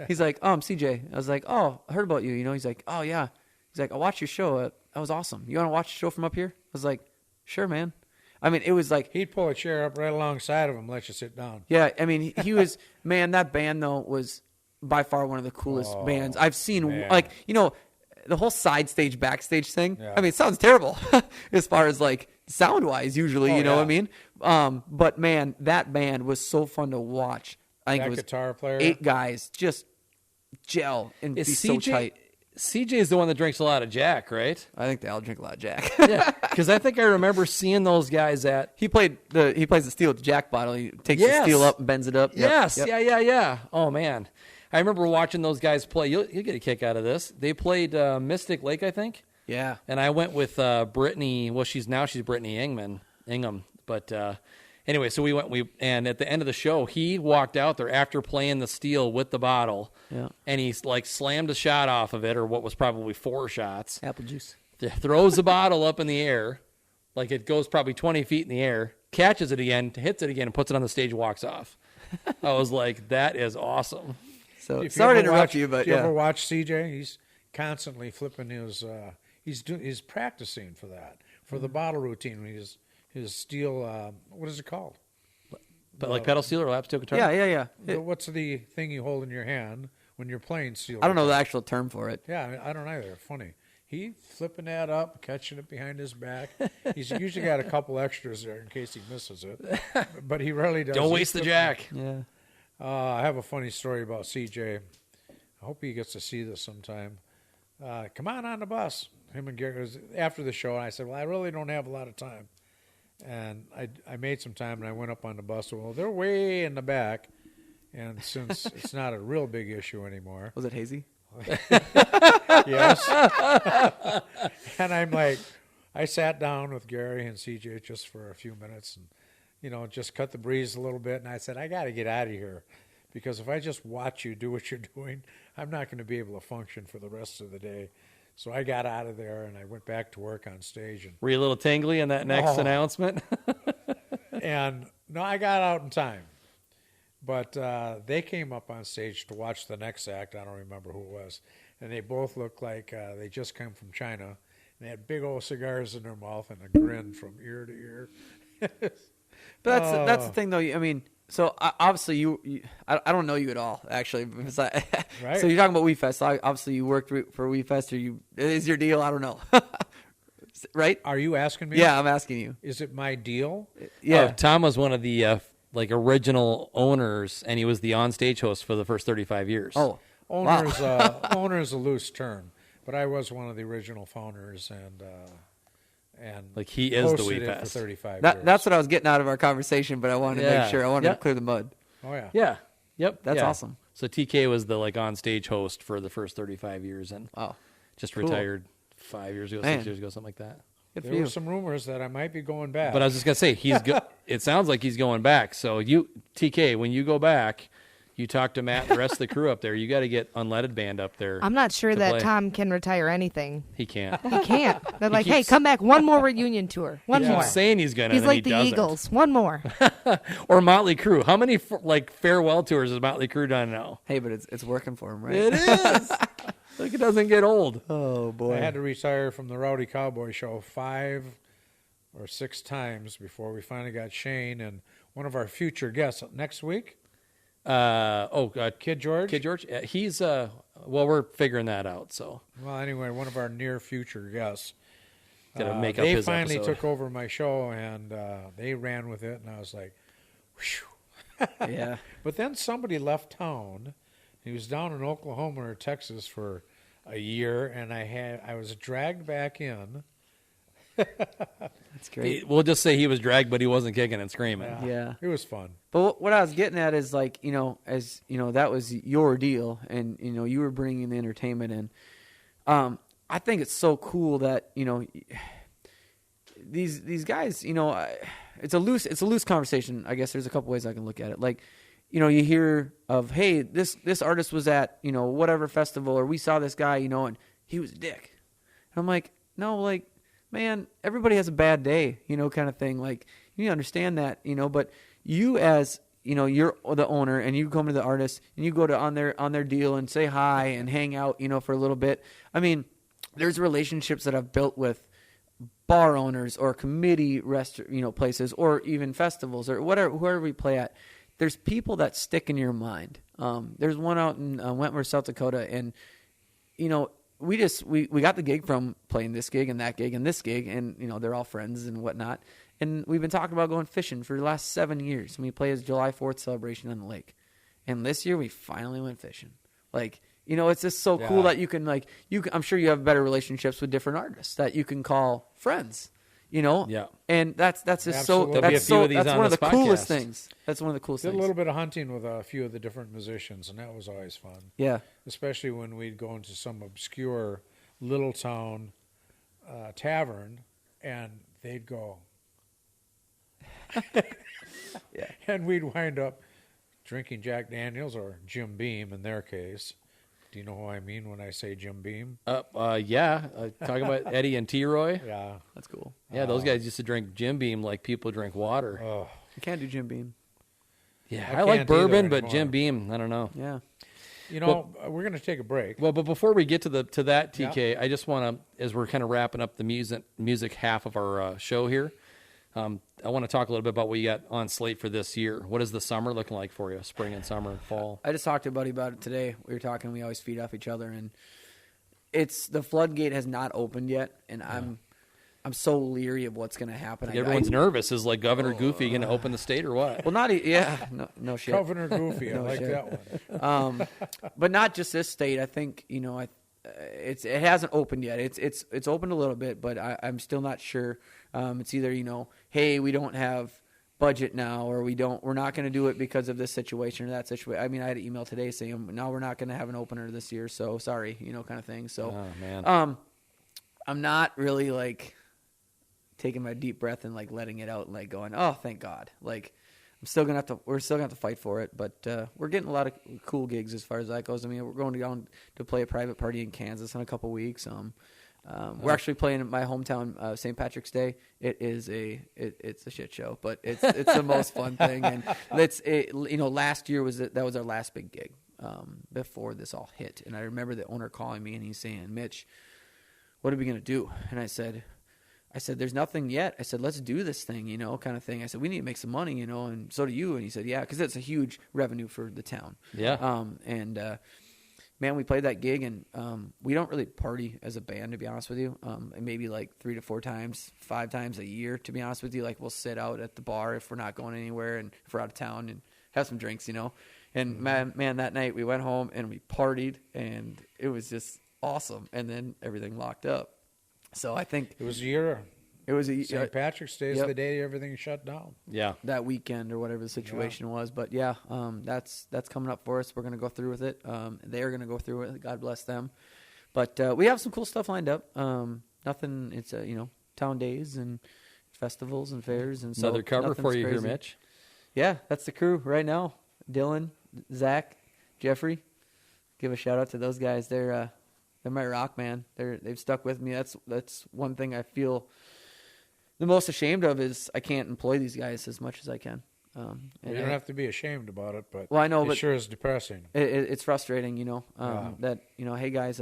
He's like, "Oh, I'm CJ." I was like, "Oh, I heard about you." He's like, "Oh yeah." He's like, "I watched your show. That was awesome. You want to watch the show from up here?" I was like, "Sure, man." I mean, it was like He'd pull a chair up right alongside of him, let you sit down. yeah. I mean, he was man. That band though was by far one of the coolest bands I've seen. Man. Like the whole side stage, backstage thing. Yeah. I mean, it sounds terrible as far as like sound wise. Usually, Oh, you know what I yeah. mean. But man, that band was so fun to watch. I think That it was guitar player. 8 guys just gel and be so tight. CJ is the one that drinks a lot of Jack, right? I think they all drink a lot of Jack. Yeah, because I think I remember seeing those guys at. He plays the steel with the Jack bottle. He takes the steel up and bends it up. Yes, Yep. yeah. Oh man, I remember watching those guys play. You'll get a kick out of this. They played Mystic Lake, I think. Yeah. And I went with Brittany. Well, she's Brittany Ingham. But anyway, so we went. And at the end of the show, he walked out there after playing the steel with the bottle. Yeah. And he like slammed a shot off of it, or what was probably 4 shots. Apple juice. Throws the bottle up in the air, like it goes probably 20 feet in the air, catches it again, hits it again, and puts it on the stage, walks off. I was like, that is awesome. So If sorry to ever interrupt watch- you, but if you yeah. ever watch CJ, he's constantly flipping his. He's practicing for that, for the bottle routine. His steel. What is it called? But like pedal steel or lap steel guitar? Yeah. What's the thing you hold in your hand when you're playing steel? I don't know the guitar? actual term for it. Yeah, I don't either. Funny. He flipping that up, catching it behind his back. He's usually got a couple extras there in case he misses it, but he rarely does. Don't He waste the flips- Jack. Yeah. I have a funny story about CJ. I hope he gets to see this sometime. Come on the bus. Him and Gary, it was after the show, and I said, well, I really don't have a lot of time. And I made some time, and I went up on the bus. Well, they're way in the back, and since it's not a real big issue anymore. Was it hazy? Yes. And I'm like, I sat down with Gary and CJ just for a few minutes and, just cut the breeze a little bit. And I said, I got to get out of here because if I just watch you do what you're doing, I'm not going to be able to function for the rest of the day. So I got out of there and I went back to work on stage. And, Were you a little tingly in that next announcement? and no, I got out in time. But they came up on stage to watch the next act. I don't remember who it was. And they both looked like they just come from China. And they had big old cigars in their mouth and a grin from ear to ear. But that's the thing, though. I mean, so obviously I don't know you at all, actually. Because Right. So you're talking about WeFest. So obviously, you worked for WeFest, or is your deal? I don't know. Right? Are you asking me? Yeah, I'm asking you. Is it my deal? Yeah. Oh, Tom was one of the original owners, and he was the on-stage host for the first 35 years. Oh, Owner's wow. owner is a loose term, but I was one of the original founders and like he is the hosted it for WeFest. 35 years. That's what I was getting out of our conversation, but I wanted to Yeah. make sure. I wanted Yep. to clear the mud. Oh yeah. Yeah. Yep. That's yeah. awesome. So TK was the on-stage host for the first 35 years, and Wow. just Cool. retired 5 years ago, Man. 6 years ago, something like that. Good for There you. were some rumors that I might be going back. But I was just gonna say it sounds like he's going back. So TK, when you go back, you talk to Matt and the rest of the crew up there. You got to get Unleaded Band up there. I'm not sure to that play. Tom can retire anything. He can't. He can't. They're like, hey, keeps- come back one more reunion tour. One He more. keeps saying he's gonna. He's and then like he the doesn't. Eagles. One more. Or Motley Crue. How many farewell tours has Motley Crue done now? Hey, but it's working for him, right? It is. Like it doesn't get old. Oh boy. I had to retire from the Rowdy Cowboy Show 5 or 6 times before we finally got Shane and one of our future guests next week, Kid George. Kid George. He's we're figuring that out. So Well, anyway, one of our near future guests. gotta make up they his finally episode. took over my show and they ran with it, and I was like, whew. Yeah. But then somebody left town. He was down in Oklahoma or Texas for a year, and I was dragged back in. That's great. We'll just say he was dragged, but he wasn't kicking and screaming. Yeah. It was fun. But what I was getting at is that was your deal, and you were bringing the entertainment in. I think it's so cool that these guys. It's a loose conversation. I guess there's a couple ways I can look at it. Like, you hear of, hey, this artist was at whatever festival, or we saw this guy, and he was a dick. And I'm like, no, man, everybody has a bad day, kind of thing. Like, you understand that, but you as, you're the owner, and you come to the artist and you go to on their deal and say hi and hang out, for a little bit. I mean, there's relationships that I've built with bar owners or committee places, or even festivals or whatever, whoever we play at. There's people that stick in your mind. There's one out in Wentworth, South Dakota, and we got the gig from playing this gig and that gig and this gig, and they're all friends and whatnot. And we've been talking about going fishing for the last 7 years. And we play his July 4th celebration on the lake. And this year we finally went fishing. Like, you know, it's just so cool that you can, like, I'm sure you have better relationships with different artists that you can call friends. You know, and that's just Absolutely. that's one of the coolest things. That's one of the coolest Did things. a little bit of hunting with a few of the different musicians, and that was always fun. Yeah, especially when we'd go into some obscure little town tavern, and they'd go, and we'd wind up drinking Jack Daniels or Jim Beam in their case. Do you know who I mean when I say Jim Beam? Yeah. Talking about Eddie and T-Roy. Yeah. that's cool. Yeah, those guys used to drink Jim Beam like people drink water. Oh, You can't do Jim Beam. Yeah, I I like can't bourbon, either but anymore. Jim Beam, I don't know. Yeah, you know, we're going to take a break. Well, but before we get to that, TK, I just want to, as we're kind of wrapping up the music half of our show here, I want to talk a little bit about what you got on slate for this year. What is the summer looking like for you? Spring and summer and fall? I just talked to a buddy about it today. We were talking. We always feed off each other, and it's the floodgate has not opened yet, and I'm so leery of what's going to happen. Everyone's nervous. Is like Governor Goofy going to open the state or what? Well, no shit. Governor Goofy, I No like shit. that one. But not just this state. I think it hasn't opened yet. It's opened a little bit, but I'm still not sure. It's either hey, we don't have budget now, or we're not going to do it because of this situation or that situation. I mean, I had an email today saying no, we're not going to have an opener this year, so sorry, kind of thing. So, Oh, man. I'm not really like taking my deep breath and like letting it out and like going, oh, thank God. Like we're still gonna have to fight for it, but we're getting a lot of cool gigs as far as that goes. I mean, we're going down to play a private party in Kansas in a couple weeks. We're actually playing in my hometown St. Patrick's Day. It's a shit show, but it's the most fun thing. And last year that was our last big gig before this all hit. And I remember the owner calling me and he's saying, Mitch, what are we gonna do? And I said, there's nothing yet. I said, let's do this thing, kind of thing. I said, we need to make some money, and so do you. And he said, yeah, because it's a huge revenue for the town. Yeah. Man, we played that gig, and we don't really party as a band, to be honest with you. Maybe like 3 to 4 times, 5 times a year, to be honest with you. Like we'll sit out at the bar if we're not going anywhere and if we're out of town and have some drinks, And man, that night we went home and we partied, and it was just awesome. And then everything locked up. So I think It was a year. it was St. Patrick's Day is Yep. the day everything shut down. Yeah. that weekend or whatever the situation was. But yeah, that's coming up for us. We're going to go through with it. They're going to go through it. God bless them. But we have some cool stuff lined up. Nothing. It's town days and festivals and fairs and Another so cover nothing's for you here, crazy. Mitch. Yeah, that's the crew right now. Dylan, Zach, Jeffrey. Give a shout out to those guys. They're my rock, man. They've stuck with me. That's one thing I feel the most ashamed of is I can't employ these guys as much as I can. You don't have to be ashamed about it, but Well, I know, it but sure is depressing. it's frustrating, that hey guys,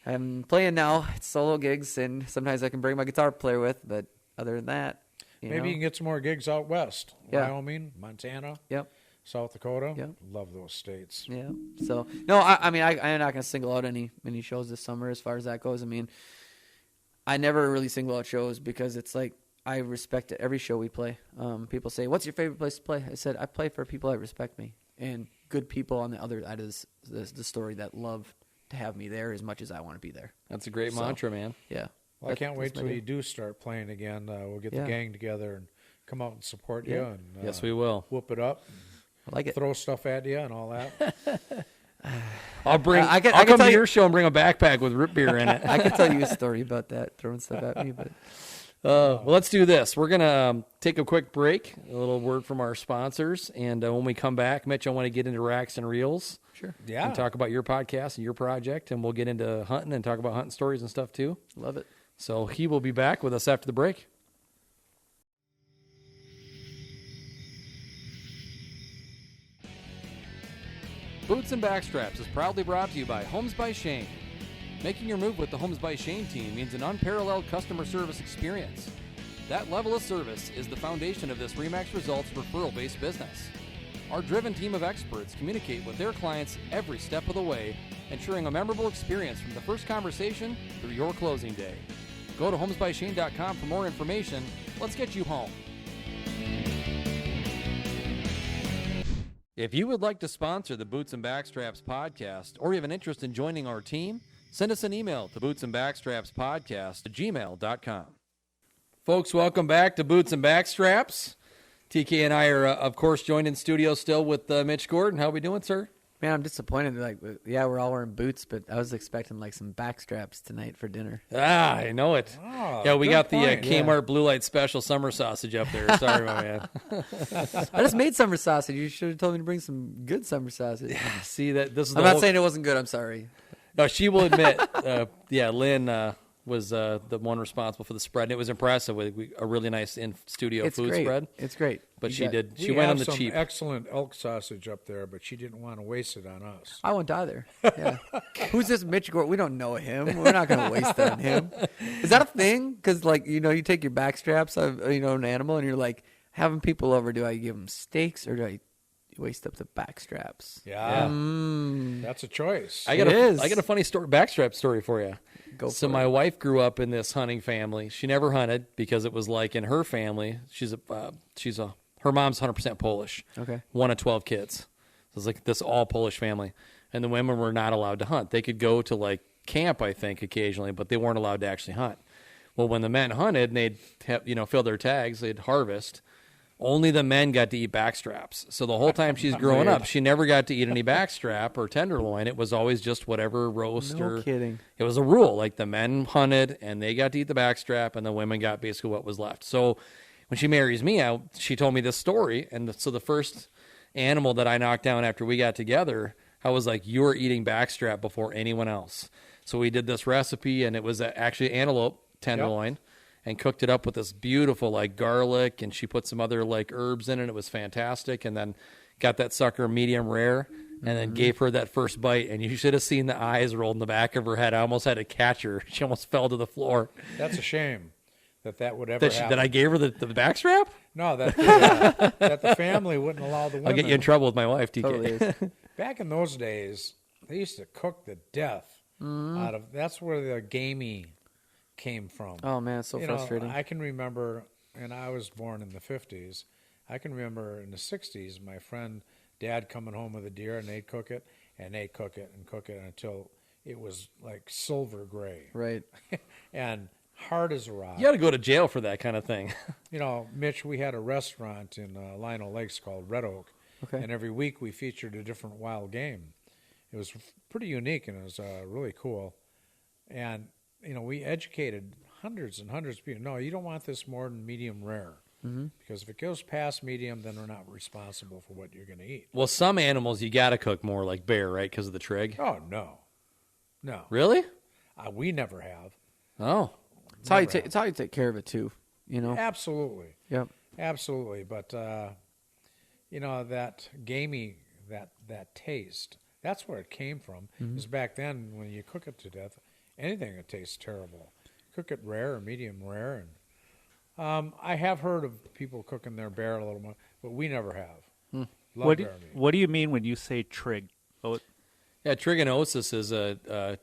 I'm playing now. It's solo gigs, and sometimes I can bring my guitar player with, but other than that, Maybe you can get some more gigs out west. Yeah. Wyoming, Montana, Yep. South Dakota. Yep. Love those states. Yeah. So no, I'm not going to single out any shows this summer as far as that goes. I mean, I never really single out shows because it's like I respect every show we play. People say, "What's your favorite place to play?" I said, "I play for people that respect me and good people on the other side of the story that love to have me there as much as I want to be there." That's a great mantra, man. Yeah. Well, I can't wait that's my till deal. you do start playing again. We'll get Yeah. the gang together and come out and support you Yeah. and Yes, we will. whoop it up, I like it. throw stuff at you and all that. I'll bring. I can I'll come tell to you- your show and bring a backpack with root beer in it. I can tell you a story about that, throwing stuff at me, but Well, let's do this. We're going to take a quick break, a little word from our sponsors. And when we come back, Mitch, I want to get into racks and reels. sure. Yeah. And talk about your podcast and your project. And we'll get into hunting and talk about hunting stories and stuff too. Love it. So he will be back with us after the break. Boots and Backstraps is proudly brought to you by Homes by Shane. Making your move with the Homes by Shane team means an unparalleled customer service experience. That level of service is the foundation of this RE/MAX Results referral-based business. Our driven team of experts communicate with their clients every step of the way, ensuring a memorable experience from the first conversation through your closing day. Go to homesbyshane.com for more information let's get you home. If you would like to sponsor the Boots and Backstraps podcast, or you have an interest in joining our team, send us an email to bootsandbackstrapspodcast@gmail.com. Folks, welcome back to Boots and Backstraps. TK and I are, of course, joined in studio still with Mitch Gordon. How are we doing, sir? Man, I'm disappointed. Like, yeah, we're all wearing boots, but I was expecting like some backstraps tonight for dinner. Ah, I know it. Oh, yeah, we good got point. the Kmart Blue Light Special summer sausage up there. Sorry, my man. I just made summer sausage. You should have told me to bring some good summer sausage. See that this is. I'm not saying it wasn't good. I'm sorry. No, she will admit. Lynn was the one responsible for the spread, and it was impressive with a really nice in-studio It's food great. spread. It's great. But she We went on have the some cheap. excellent elk sausage up there, but she didn't want to waste it on us. I won't either. Yeah. Who's this Mitch Gordon? We don't know him. We're not going to waste that on him. Is that a thing? Because, like, you take your backstraps of, an animal, and you're like, having people over, do I give them steaks or do I waste up the backstraps? Yeah, that's a choice. I got It is. a funny backstrap story for you. So my wife grew up in this hunting family. She never hunted because it was like in her family. Her mom's 100% Polish. Okay. 1 of 12 kids. So it's like this all Polish family, and the women were not allowed to hunt. They could go to like camp, I think, occasionally, but they weren't allowed to actually hunt. Well, when the men hunted and they'd fill their tags, they'd harvest. Only the men got to eat backstraps. So the whole time she's growing up, she never got to eat any backstrap or tenderloin. It was always just whatever roast No kidding. It was a rule. Like the men hunted and they got to eat the backstrap, and the women got basically what was left. So when she marries me out, she told me this story. And so the first animal that I knocked down after we got together, I was like, "You're eating backstrap before anyone else." So we did this recipe, and it was actually antelope tenderloin. Yep. And cooked it up with this beautiful like garlic, and she put some other like herbs in it. It was fantastic. And then got that sucker medium rare, and then gave her that first bite. And you should have seen the eyes roll in the back of her head. I almost had to catch her. She almost fell to the floor. That's a shame that would ever happen. That I gave her the backstrap? No, that the family wouldn't allow the women. I'll get you in trouble with my wife, TK. Totally is. Back in those days, they used to cook the death out of. That's where the gamey came from. Oh, man, it's so frustrating. I can remember, and I was born in the 50s, I can remember in the 60s, my friend, Dad coming home with a deer, and they'd cook it, and they'd cook it and cook it until it was like silver gray. Right. And hard as a rock. You got to go to jail for that kind of thing. Mitch, we had a restaurant in Lionel Lakes called Red Oak, Okay. and every week we featured a different wild game. It was pretty unique, and it was really cool. And we educated hundreds and hundreds of people. No, you don't want this more than medium rare. Mm-hmm. Because if it goes past medium, then we're not responsible for what you're going to eat. Well, some animals you got to cook more, like bear, right, because of the trig? Oh, no. Really? We never have. Oh. It's how you take care of it, too. Absolutely. Yep. Absolutely. But, that gamey, that taste, that's where it came from. Because back then, when you cook it to death, anything that tastes terrible. Cook it rare or medium rare. And I have heard of people cooking their bear a little more, but we never have. Love bear meat. What do you mean when you say trig? Oh, Yeah, trichinosis is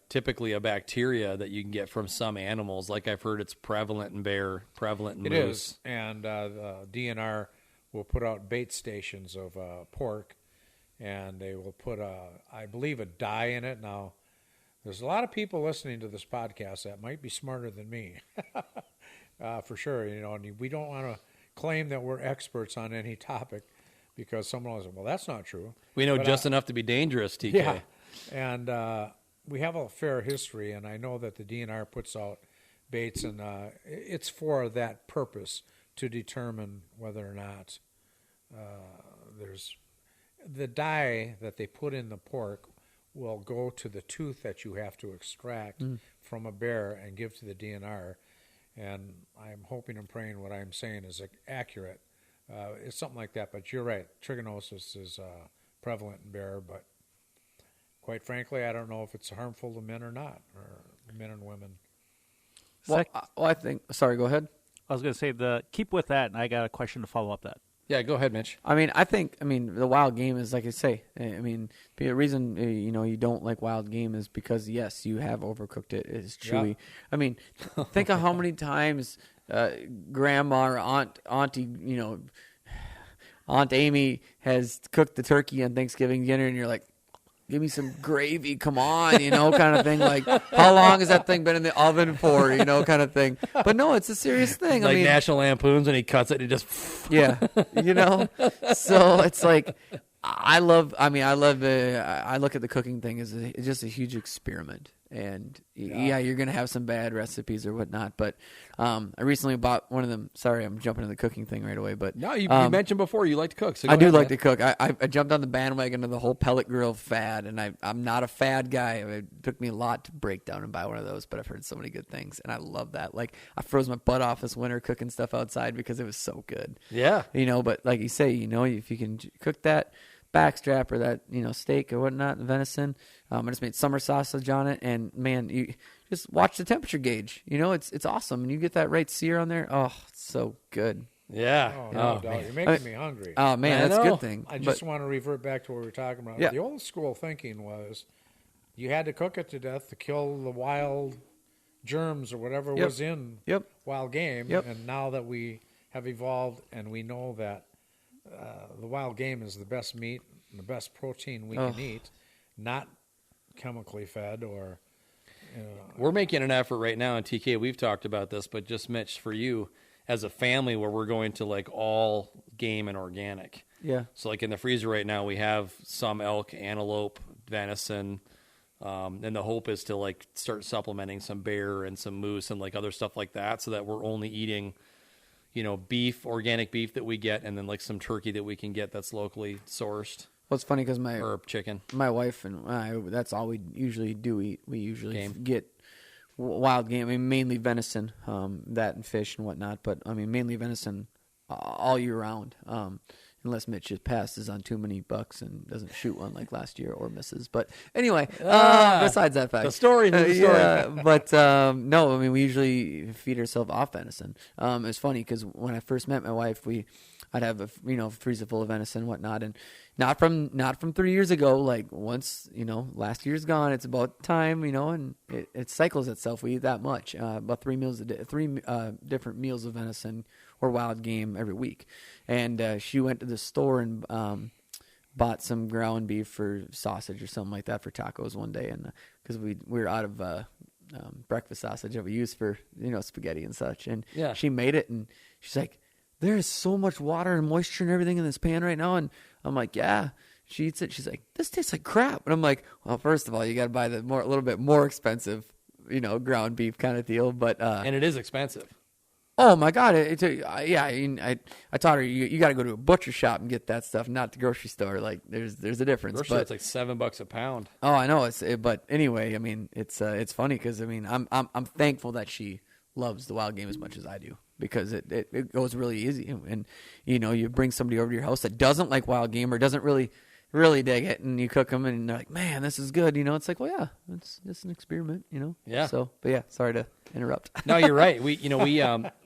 typically a bacteria that you can get from some animals. Like I've heard it's prevalent in bear, prevalent in It moose. is. And the DNR will put out bait stations of pork, and they will put, I believe, a dye in it. Now, there's a lot of people listening to this podcast that might be smarter than me, for sure. And we don't want to claim that we're experts on any topic because someone will say, well, that's not true. We know But, just enough to be dangerous, TK. Yeah, and we have a fair history, and I know that the DNR puts out baits, and it's for that purpose to determine whether or not there's the dye that they put in the pork will go to the tooth that you have to extract from a bear and give to the DNR. And I'm hoping and praying what I'm saying is accurate. It's something like that, but you're right. Trichinosis is prevalent in bear, but quite frankly, I don't know if it's harmful to men or not, or men and women. Well, I think. Sorry, go ahead. I was going to say keep with that, and I got a question to follow up that. Yeah, go ahead, Mitch. I mean, the wild game is like I say. I mean, the reason you don't like wild game is because yes, you have overcooked it. It's chewy. Yeah. I mean, think of how many times grandma or auntie, Aunt Amy has cooked the turkey on Thanksgiving dinner, and you're like, give me some gravy, come on, kind of thing. Like, how long has that thing been in the oven for, kind of thing. But no, it's a serious thing. Like I mean, National Lampoon's when he cuts it, he just yeah, So it's like, I look at the cooking thing as it's just a huge experiment. And yeah, you're going to have some bad recipes or whatnot. But I recently bought one of them. Sorry, I'm jumping to the cooking thing right away. But No, you mentioned before you like to cook. So I go do ahead, like man. to cook. I jumped on the bandwagon of the whole pellet grill fad, and I'm not a fad guy. It took me a lot to break down and buy one of those, but I've heard so many good things, and I love that. Like, I froze my butt off this winter cooking stuff outside because it was so good. Yeah. But like you say, if you can cook that backstrap or that steak or whatnot, venison. I just made summer sausage on it, and man, you just watch the temperature gauge. It's awesome, and you get that right sear on there. Oh, it's so good. Yeah. Oh, no doubt. You're making me hungry. Oh man, I that's a know. good thing. I just want to revert back to what we were talking about. Yeah. The old school thinking was you had to cook it to death to kill the wild germs or whatever Yep. was in Yep. wild game. Yep. And now that we have evolved and we know that the wild game is the best meat and the best protein we can eat, not chemically fed or... We're making an effort right now, and TK, we've talked about this, but just Mitch, for you, as a family, where we're going to like all game and organic. Yeah. So like in the freezer right now, we have some elk, antelope, venison, and the hope is to like start supplementing some bear and some moose and like other stuff like that, so that we're only eating, beef, organic beef that we get, and then like some turkey that we can get that's locally sourced. Well, it's funny because Or chicken. my wife and I, that's all we usually do eat. We usually Game. get wild game. I mean, mainly venison, that and fish and whatnot. But I mean, mainly venison all year round. Unless Mitch just passes on too many bucks and doesn't shoot one like last year or misses. But anyway, besides that fact, The story. yeah, but no, I mean, we usually feed ourselves off venison. It's funny because when I first met my wife, I'd have a freezer full of venison and whatnot, and not from 3 years ago. Like once last year's gone, it's about time, and it cycles itself. We eat that much, about 3 meals a day, three different meals of venison or wild game every week. And she went to the store and bought some ground beef for sausage or something like that for tacos one day, and because we were out of breakfast sausage that we use for spaghetti and such, and Yeah. she made it, and she's like, there is so much water and moisture and everything in this pan right now. And I'm like, yeah. She eats it. She's like, this tastes like crap. And I'm like, well, first of all, you got to buy the a little bit more expensive, ground beef kind of deal. But And it is expensive. oh my God, I taught her you got to go to a butcher shop and get that stuff, not the grocery store. Like there's a difference. Grocery store, it's like $7 a pound. Oh, I know. But anyway, I mean, it's funny because I mean, I'm thankful that she loves the wild game as much as I do, because it goes really easy, and you bring somebody over to your house that doesn't like wild game or doesn't really dig it, and you cook them and they're like, man, this is good. It's like, well, yeah, it's just an experiment, Yeah. So, but yeah, sorry to interrupt. No, you're right. We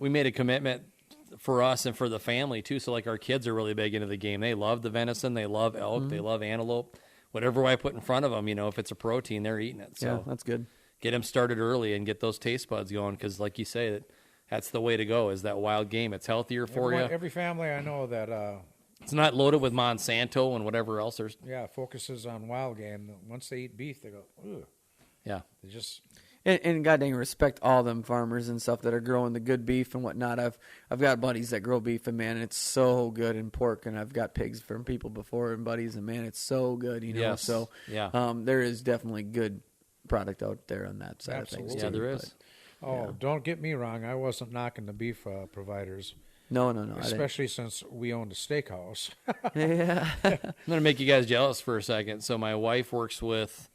made a commitment for us and for the family too. So like our kids are really big into the game. They love the venison. They love elk. They love antelope. Whatever I put in front of them, if it's a protein, they're eating it. So Yeah, that's good. get them started early and get those taste buds going, because like you say, that's the way to go, is that wild game. It's healthier for you. Every family I know that It's not loaded with Monsanto and whatever else there's. focuses on wild game, once they eat beef, they go, ugh. Yeah. They just... And God dang, respect all them farmers and stuff that are growing the good beef and whatnot. I've got buddies that grow beef, and man, it's so good, in pork, and I've got pigs from people before and buddies, and man, it's so good, Yes. So Yeah. there is definitely good product out there on that side Absolutely. of things. Yeah, too, there but- is. Don't get me wrong. I wasn't knocking the beef providers, No. I didn't. especially since we owned a steakhouse. Yeah. I'm going to make you guys jealous for a second. So my wife works with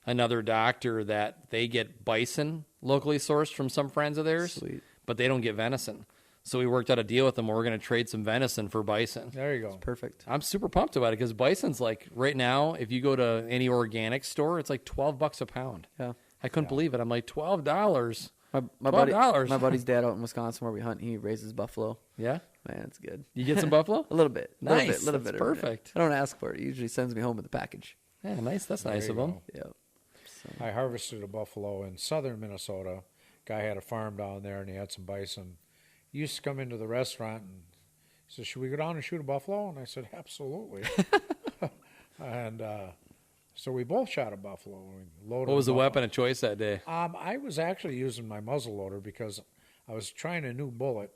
another doctor that they get bison locally sourced from some friends of theirs, Sweet. but they don't get venison. So we worked out a deal with them where we're going to trade some venison for bison. There you go. Perfect. I'm super pumped about it because bison's like right now, if you go to any organic store, it's like $12 a pound. Yeah. I couldn't believe it. I'm like, $12. My $12. buddy's dad out in Wisconsin where we hunt, he raises buffalo. Yeah. Man, it's good. You get some buffalo? A little bit. Nice. Little That's bit. perfect. I don't ask for it. He usually sends me home with a package. Yeah, nice. That's There nice you of him. go. Yep. I harvested a buffalo in southern Minnesota. Guy had a farm down there, and he had some bison. He used to come into the restaurant and he said, "Should we go down and shoot a buffalo?" And I said, "Absolutely." And so we both shot a buffalo. We loaded What was the buffalo. weapon of choice that day? I was actually using my muzzle loader because I was trying a new bullet,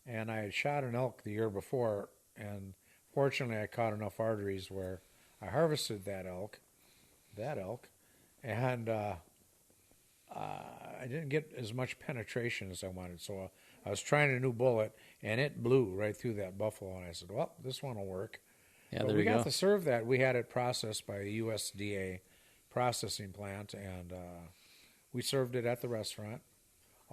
and I had shot an elk the year before, and fortunately I caught enough arteries where I harvested that elk, and I didn't get as much penetration as I wanted, so I was trying a new bullet, and it blew right through that buffalo, and I said, well, this one will work. Yeah, But there we you got go. to serve that. We had it processed by a USDA processing plant, and we served it at the restaurant.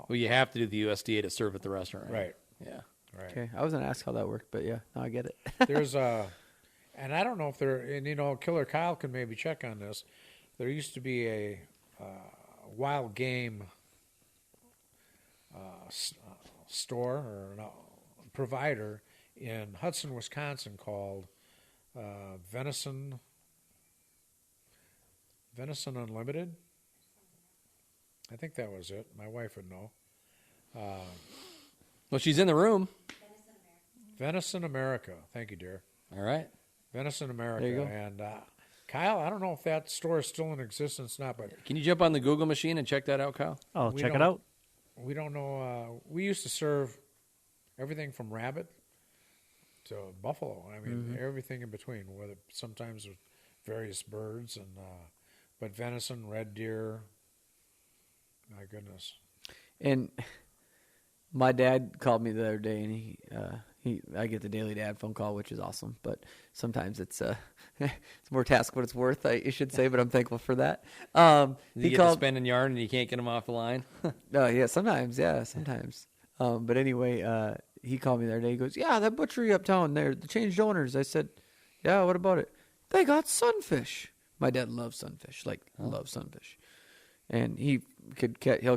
Well, you have to do the USDA to serve at the restaurant, right? Right, Yeah. right. Okay. I was going to ask how that worked, but yeah, now I get it. There's and I don't know if there, and Killer Kyle can maybe check on this. There used to be a wild game store or provider in Hudson, Wisconsin called Venison Unlimited. I think that was it. My wife would know. Well, she's in the room. Venison America. Thank you, dear. All right. Venison America. There you go. And Kyle, I don't know if that store is still in existence or not, but Can you jump on the Google machine and check that out, Kyle? Oh, We check it don't- out. we don't know. We used to serve everything from rabbit to buffalo. I mean, everything in between. Whether sometimes with various birds and but venison, red deer. My goodness. And my dad called me the other day, and I get the daily dad phone call, which is awesome. But sometimes it's it's more task what it's worth, I should say. But I'm thankful for that. You He get to called. spending yarn and you can't get them off the line. Yeah, sometimes. Yeah, sometimes. But anyway, he called me the other day. He goes, "Yeah, that butchery uptown there, they changed owners." I said, "Yeah, what about it?" "They got sunfish." My dad loves sunfish, loves sunfish. And he'll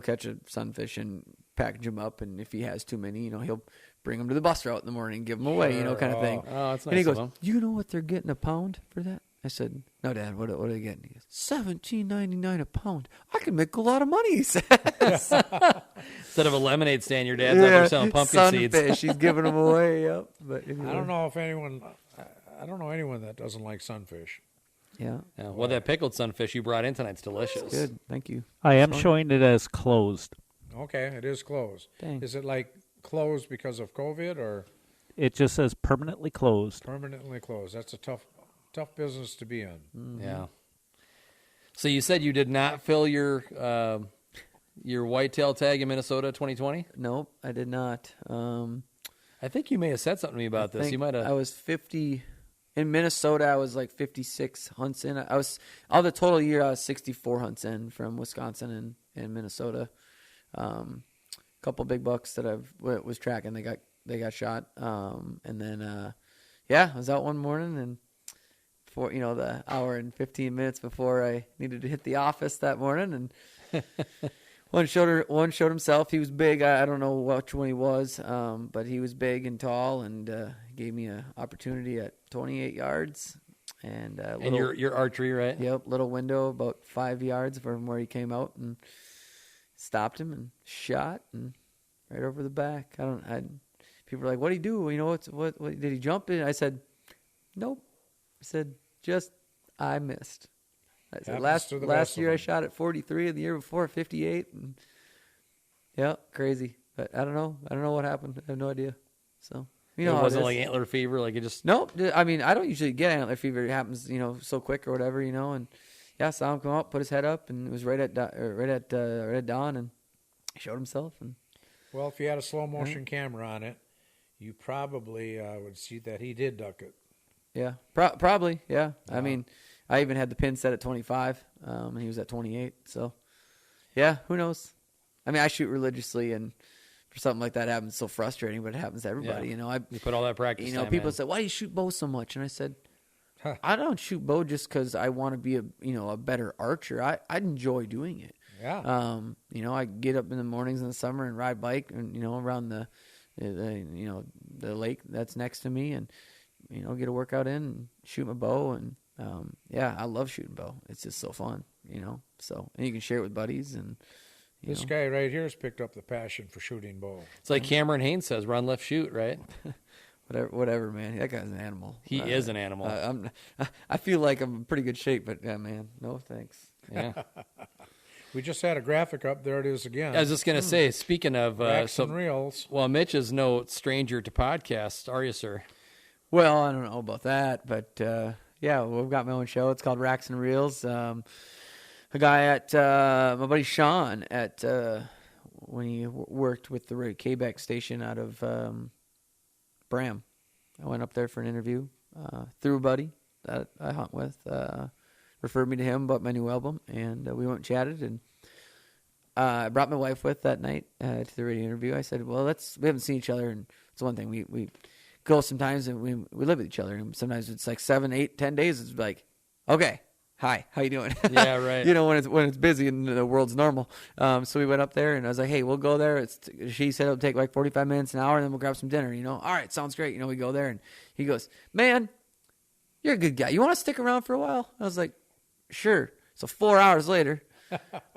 catch a sunfish and package them up, and if he has too many, he'll bring them to the bus route in the morning and give them away, kind of thing. Oh, that's nice And he of goes, him. "You know what they're getting a pound for that?" I said, "No, Dad. What are they getting?" He goes, $17.99 a pound. I can make a lot of money. He says. Instead of a lemonade stand, your dad's out there selling pumpkin seeds. sunfish. He's giving them away. Yep. But anyway. I don't know if anyone. I don't know anyone that doesn't like sunfish. Yeah. Yeah, well, that pickled sunfish you brought in tonight's delicious. Good. Thank you. I am Sorry. showing it as closed. Okay, it is closed. Dang. Is it like closed because of COVID or It just says permanently closed. permanently closed? That's a tough business to be in. Yeah. So you said you did not fill your whitetail tag in Minnesota 2020? Nope, I did not. I think you may have said something to me about this. think You might have. I was 50 in Minnesota. I was like 56 hunts in. I was all the total year. I was 64 hunts in from Wisconsin and Minnesota. Couple big bucks that I was tracking. They got shot. And then I was out one morning and for the hour and 15 minutes before I needed to hit the office that morning, and one showed himself. He was big. I don't know which one he was, but he was big and tall, and gave me an opportunity at 28 yards. And your archery, right? Yep, little window about 5 yards from where he came out, and stopped him and shot and right over the back. People were like, "What did he do? What did he jump in?" I said, "Nope." I said, I missed. I said, Happens to the best last of year I them. shot at 43, and the year before 58, and yeah, crazy. But I don't know what happened. I have no idea. So It how wasn't is. like antler fever. Like it just. Nope. I mean, I don't usually get antler fever. It happens, so quick or whatever, and yeah, saw him come up, put his head up, and it was right at dawn, and he showed himself. And Well, if you had a slow motion camera on it, you probably would see that he did duck it. yeah, probably, yeah. I mean, I even had the pin set at 25, and he was at 28. So, yeah, who knows? I mean, I shoot religiously, and for something like that happens, it's so frustrating, but it happens to everybody. Yeah. You put all that practice time People in. say, "Why do you shoot bow so much?" And I said, I don't shoot bow just because I want to be a better archer. I enjoy doing it. Yeah. I get up in the mornings in the summer and ride bike and around the the lake that's next to me, and get a workout in and shoot my bow. And I love shooting bow. It's just so fun, So, and you can share it with buddies. And This guy right here has picked up the passion for shooting bow. It's like Cameron Haynes says, run, left, shoot, right? Whatever, man. That guy's an animal. He is an animal. I feel like I'm in pretty good shape, but man, no thanks. Yeah. We just had a graphic up. There it is again. I was just going to say, speaking of... Racks and reels. Well, Mitch is no stranger to podcasts, are you, sir? Well, I don't know about that, but we've got my own show. It's called Racks and Reels. A guy at my buddy Sean at when he worked with the Quebec station out of Bram. I went up there for an interview through a buddy that I hunt with. Referred me to him about my new album, and we went and chatted. And I brought my wife with that night to the radio interview. I said, "Well, we haven't seen each other, and it's one thing we go sometimes, and we live with each other. And sometimes it's like 7, 8, 10 days. It's like, okay, hi, how you doing? Yeah, right. When it's busy and the world's normal. So we went up there, and I was like, hey, we'll go there. She said it'll take like 45 minutes, an hour, and then we'll grab some dinner. All right, sounds great. We go there, and he goes, man, you're a good guy. You want to stick around for a while? I was like, sure. So 4 hours later,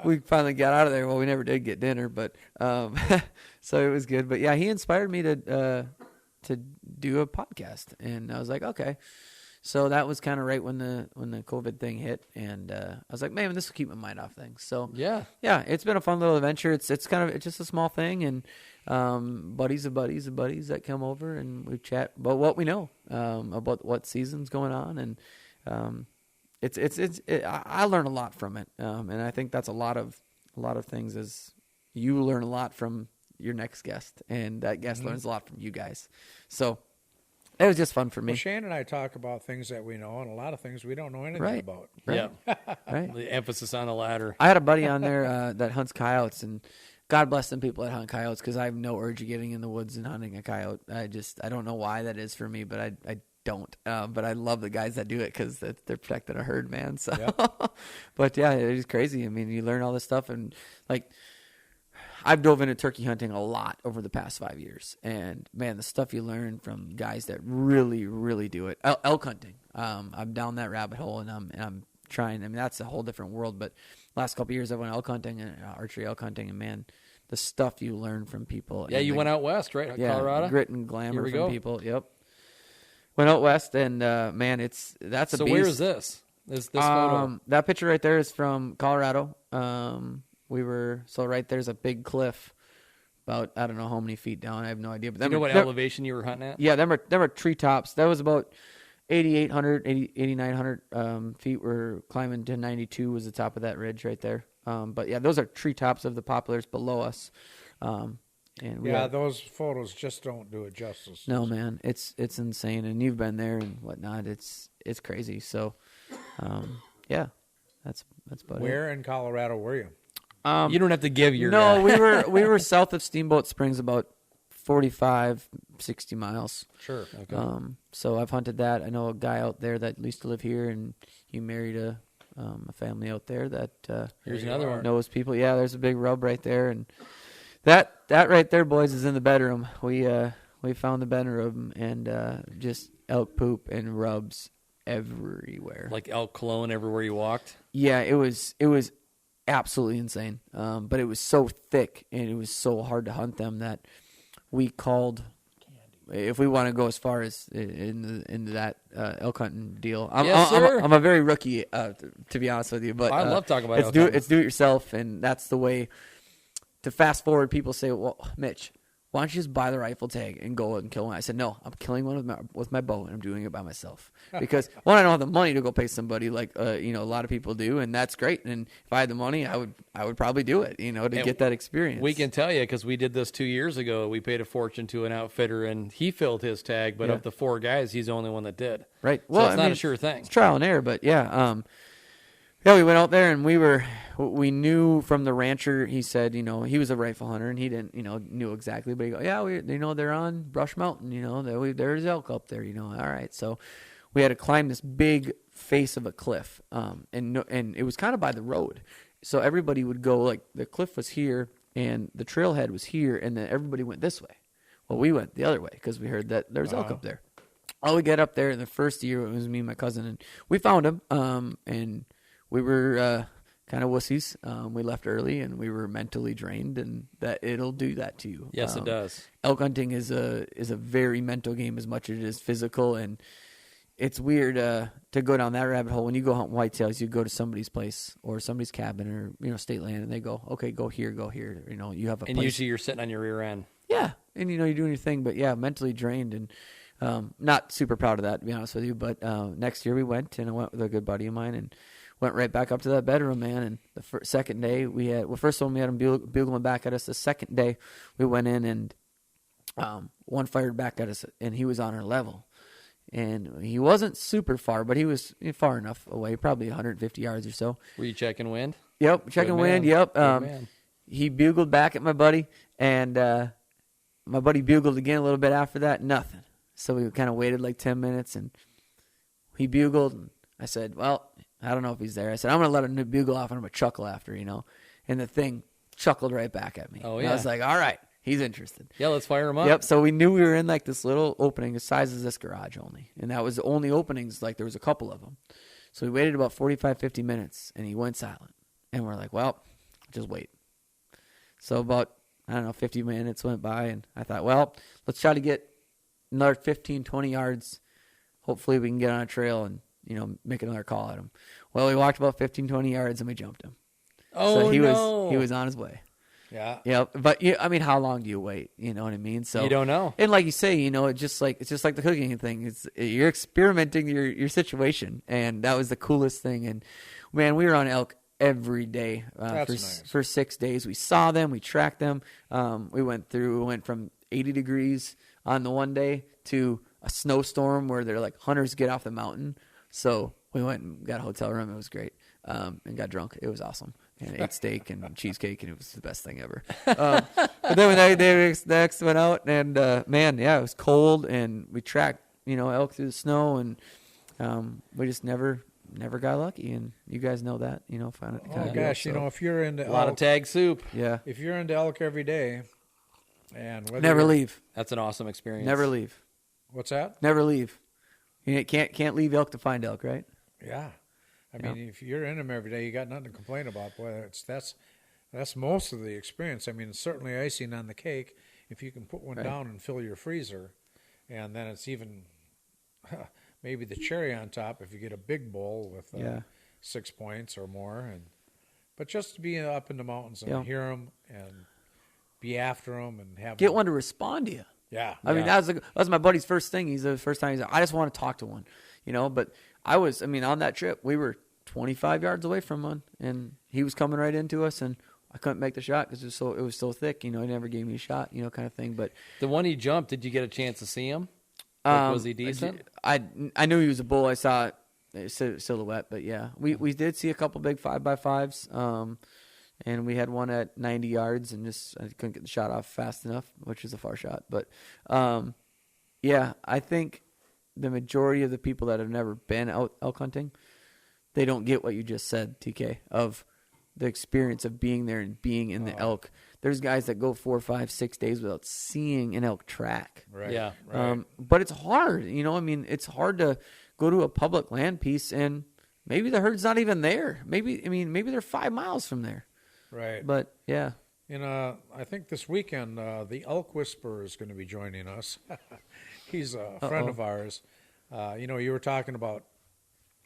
we finally got out of there. Well, we never did get dinner, but so it was good. But yeah, he inspired me to do a podcast, and I was like, okay. So that was kind of right when the COVID thing hit, and I was like, man, this will keep my mind off things. So yeah, it's been a fun little adventure. It's just a small thing, and buddies of buddies that come over, and we chat about what we know, about what season's going on, and I learn a lot from it, and I think that's a lot of things is you learn a lot from your next guest, and that guest learns a lot from you guys. So it was just fun for me. Well, Shane and I talk about things that we know, and a lot of things we don't know anything about. Right. Yeah. Right. The emphasis on the latter. I had a buddy on there that hunts coyotes, and God bless them people that hunt coyotes, because I have no urge of getting in the woods and hunting a coyote. I don't know why that is for me, but I don't. But I love the guys that do it, because they're protecting a herd, man. So, yep. But yeah, it is crazy. I mean, you learn all this stuff, and like, I've dove into turkey hunting a lot over the past 5 years, and man, the stuff you learn from guys that really, really do it. Elk hunting. I'm down that rabbit hole, and I'm trying. I mean, that's a whole different world. But last couple of years, I went elk hunting and archery elk hunting, and man, the stuff you learn from people. Yeah, you went out west, right? Yeah, Colorado. Grit and glamour from people. Yep. Went out west, and man, that's a so beast. Where is this? Is this photo? That picture right there is from Colorado. So right there's a big cliff, about I don't know how many feet down. I have no idea. But Do you know what elevation you were hunting at? Yeah, them are treetops. That was about 8,800, 8,900 feet. We're climbing to 92 was the top of that ridge right there. But yeah, those are treetops of the poplars below us. Those photos just don't do it justice. No, man, it's insane, and you've been there and whatnot. It's crazy. So, yeah, that's about it. Where in Colorado were you? You don't have to give your. No, we were south of Steamboat Springs, about 45, 60 miles. Sure. Okay. So I've hunted that. I know a guy out there that used to live here, and he married a family out there that Here's another one. knows people. Yeah, there's a big rub right there, and that right there, boys, is in the bedroom. We found the bedroom, and just elk poop and rubs everywhere. Like elk cologne everywhere you walked. Yeah, it was absolutely insane. But it was so thick, and it was so hard to hunt them that we called. If we want to go as far as into that elk hunting deal, I'm a very rookie, to be honest with you. But I love talking about elk hunting. It's do it yourself, and that's the way. To fast forward, people say, "Well, Mitch, why don't you just buy the rifle tag and go and kill one?" I said, "No, I'm killing one with my bow, and I'm doing it by myself because one, I don't have the money to go pay somebody like a lot of people do, and that's great. And if I had the money, I would probably do it, to get that experience." We can tell you because we did this 2 years ago. We paid a fortune to an outfitter, and he filled his tag. But of the 4 guys, he's the only one that did. Right. Well, so it's not a sure thing. It's trial and error, but yeah. Yeah, we went out there, and we knew from the rancher. He said, he was a rifle hunter, and he didn't, knew exactly. But he go, yeah, they're on Brush Mountain. There's elk up there. All right. So we had to climb this big face of a cliff, and it was kind of by the road. So everybody would go, like, the cliff was here, and the trailhead was here, and then everybody went this way. Well, we went the other way because we heard that there's elk up there. Well, we get up there, and the first year it was me and my cousin, and we found him, and we were kind of wussies. We left early, and we were mentally drained, and that it'll do that to you. Yes, it does. Elk hunting is a very mental game as much as it is physical, and it's weird to go down that rabbit hole. When you go hunt whitetails, you go to somebody's place or somebody's cabin or state land, and they go, okay, go here, go here. You have a And place. usually you're sitting on your rear end. Yeah, and you're doing your thing, but yeah, mentally drained, and not super proud of that, to be honest with you. But next year we went, and I went with a good buddy of mine, and went right back up to that bedroom, man. And the second day first one we had him bugling back at us. The second day we went in, and one fired back at us, and he was on our level. And he wasn't super far, but he was far enough away, probably 150 yards or so. Were you checking wind? Yep, checking wind. Yep. He bugled back at my buddy, and my buddy bugled again a little bit after that. Nothing. So we kind of waited like 10 minutes, and he bugled. And I said, well, I don't know if he's there. I said, I'm going to let him bugle off, and I'm going to chuckle after, And the thing chuckled right back at me. Oh, And yeah. I was like, all right, he's interested. Yeah, let's fire him up. Yep. So we knew we were in like this little opening the size of this garage only. And that was the only openings. Like there was a couple of them. So we waited about 45, 50 minutes, and he went silent. And we're like, well, just wait. So about, 50 minutes went by, and I thought, well, let's try to get another 15, 20 yards. Hopefully we can get on a trail and, make another call at him. Well, we walked about 15, 20 yards, and we jumped him. Oh, so he no. was on his way. Yeah. Yeah, but how long do you wait? You know what I mean? So You don't know. And like you say, it's just like the cooking thing. You're experimenting your situation, and that was the coolest thing. And man, we were on elk every day for 6 days. We saw them, we tracked them. We went from 80 degrees on the one day to a snowstorm where they're like hunters get off the mountain. So we went and got a hotel room. It was great, and got drunk. It was awesome. And ate steak and cheesecake, and it was the best thing ever. But then when the next went out, and man, yeah, it was cold, and we tracked, elk through the snow, and we just never got lucky. And you guys know that, Gosh, if you're into A lot of tag soup. yeah, if you're into elk every day, and whether never leave, That's an awesome experience. never leave, What's that? never leave. You can't leave elk to find elk, right? Yeah. I mean, if you're in them every day, you got nothing to complain about. Boy, that's most of the experience. I mean, it's certainly icing on the cake if you can put one down and fill your freezer, and then it's even maybe the cherry on top if you get a big bowl with 6 points or more. But just to be up in the mountains and hear them and be after them and have Get one to respond to you. Yeah. I mean, that was my buddy's first thing. He's the first time he's like, I just want to talk to one, But on that trip, we were 25 yards away from one, and he was coming right into us, and I couldn't make the shot because it was so thick. He never gave me a shot, kind of thing. But The one he jumped, did you get a chance to see him? Was he decent? I knew he was a bull. I saw it, silhouette, but yeah, we did see a couple big 5x5s. And we had one at 90 yards, and I couldn't get the shot off fast enough, which is a far shot. But, yeah, I think the majority of the people that have never been out elk hunting, they don't get what you just said, TK, of the experience of being there and being in the elk. There's guys that go 4, 5, 6 days without seeing an elk track. Right. Yeah. Right. But it's hard, it's hard to go to a public land piece, and maybe the herd's not even there. Maybe they're 5 miles from there. Right. But yeah, I think this weekend the Elk Whisperer is going to be joining us. He's a friend of ours. You were talking about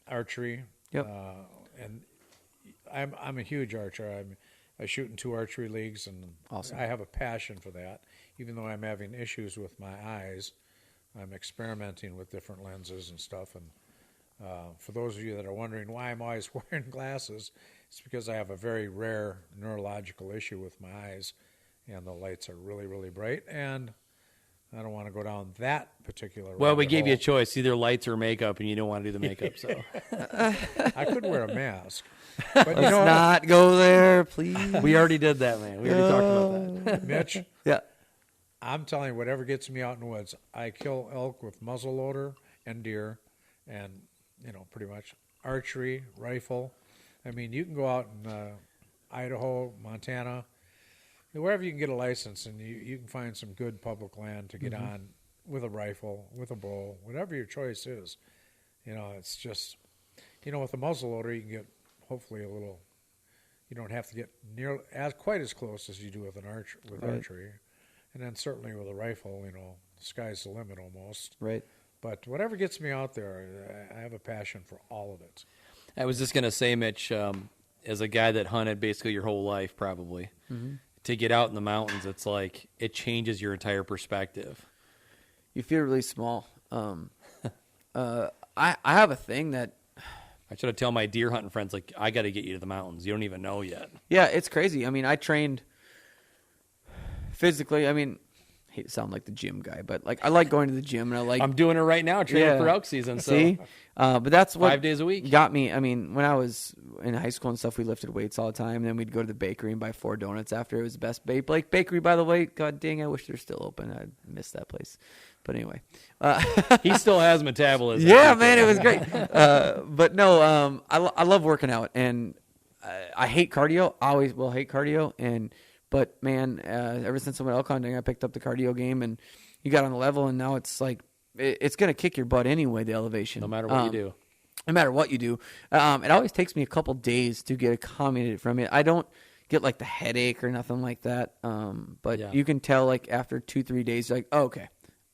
archery. Yep. And I'm a huge archer. I shoot in 2 archery leagues, and Awesome. I have a passion for that. Even though I'm having issues with my eyes, I'm experimenting with different lenses and stuff. And for those of you that are wondering why I'm always wearing glasses, it's because I have a very rare neurological issue with my eyes, and the lights are really, really bright, and I don't want to go down that particular Well, we rabbit gave you a hole. choice, either lights or makeup, and you don't want to do the makeup. So I could wear a mask. But let's not go there, please. we already did that, man. We already talked about that. Mitch, Yeah. I'm telling you, whatever gets me out in the woods, I kill elk with muzzle loader and deer, and pretty much archery, rifle. I mean, you can go out in Idaho, Montana, wherever you can get a license, and you can find some good public land to get on with a rifle, with a bow, whatever your choice is. It's just, with a muzzleloader, you can get hopefully a little. You don't have to get quite as close as you do with archery, and then certainly with a rifle, the sky's the limit almost. Right. But whatever gets me out there, I have a passion for all of it. I was just gonna say, Mitch, as a guy that hunted basically your whole life, probably to get out in the mountains, it's like it changes your entire perspective. You feel really small. I have a thing that. I should have told my deer hunting friends, like, I got to get you to the mountains. You don't even know yet. Yeah, it's crazy. I mean, I trained physically. I mean, I hate to sound like the gym guy, but like I like going to the gym, and I'm doing it right now, training for elk season. So. See, but that's what 5 days a week got me. I mean, when I was in high school and stuff, we lifted weights all the time. And then we'd go to the bakery and buy 4 donuts after. It was the best Blake Bakery, by the way. God dang, I wish they're still open. I miss that place. But anyway, he still has metabolism. Yeah, man, it was great. But no, I love working out, and I hate cardio. I always will hate cardio, but man, ever since I went elk hunting, I picked up the cardio game, and you got on the level, and now it's like it's gonna kick your butt anyway. The elevation, no matter what you do. No matter what you do, it always takes me a couple days to get accommodated from it. I don't get like the headache or nothing like that. But you can tell like after 2-3 days, like, oh, okay.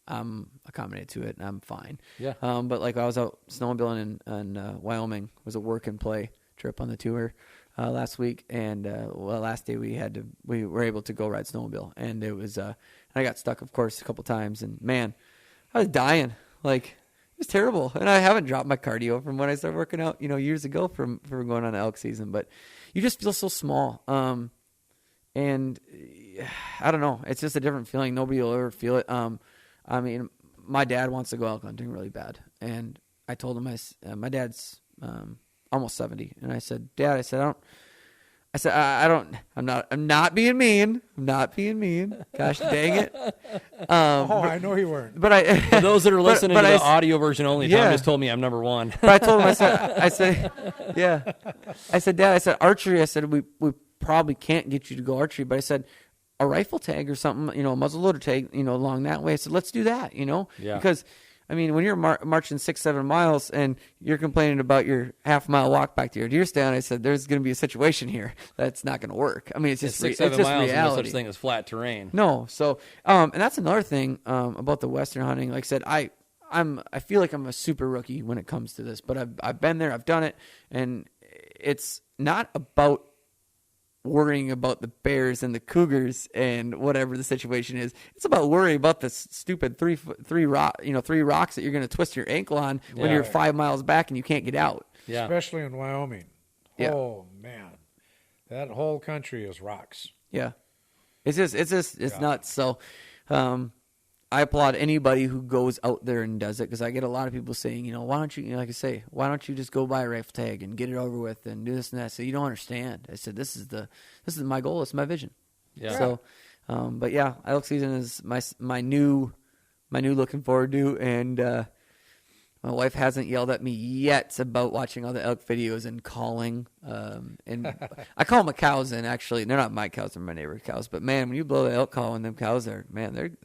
I'm accommodated to it, and I'm fine. Yeah. But like I was out snowmobiling in Wyoming. It was a work and play trip on the tour last week, and last day we were able to go ride snowmobile, and it was I got stuck, of course, a couple times, and man, I was dying. Like it was terrible, and I haven't dropped my cardio from when I started working out, years ago from going on elk season. But you just feel so small, and I don't know. It's just a different feeling. Nobody will ever feel it. I mean, my dad wants to go elk hunting really bad, and I told him my dad's almost 70, and I said, Dad, I'm not being mean. I'm not being mean. Gosh dang it. I know you weren't. But for those that are listening to the audio version only, Tom just told me I'm number one. But I told him, I said, Dad, archery. I said, we probably can't get you to go archery, but I said, a rifle tag or something, a muzzleloader tag, along that way. I said, let's do that, because, I mean, when you're marching 6-7 miles and you're complaining about your half-mile walk back to your deer stand, I said, there's going to be a situation here that's not going to work. I mean, it's just 6-7 miles, reality. no such thing as flat terrain. No. So, and that's another thing about the Western hunting. Like I said, I feel like I'm a super rookie when it comes to this, but I've been there, I've done it, and it's not about worrying about the bears and the cougars and whatever the situation is. It's about worrying about the stupid three rocks that you're going to twist your ankle on when you're 5 miles back and you can't get out. Yeah. Especially in Wyoming. Yeah. Oh man, that whole country is rocks. Yeah, it's nuts. So, I applaud anybody who goes out there and does it, because I get a lot of people saying, why don't you, like I say, why don't you just go buy a rifle tag and get it over with and do this and that? So you don't understand. I said, this is my goal. It's my vision. Yeah. So, but yeah, elk season is my new looking forward to, and my wife hasn't yelled at me yet about watching all the elk videos and calling. And I call them cows, and actually they're not my cows; they're my neighbor's cows. But man, when you blow the elk call, and them cows are, man,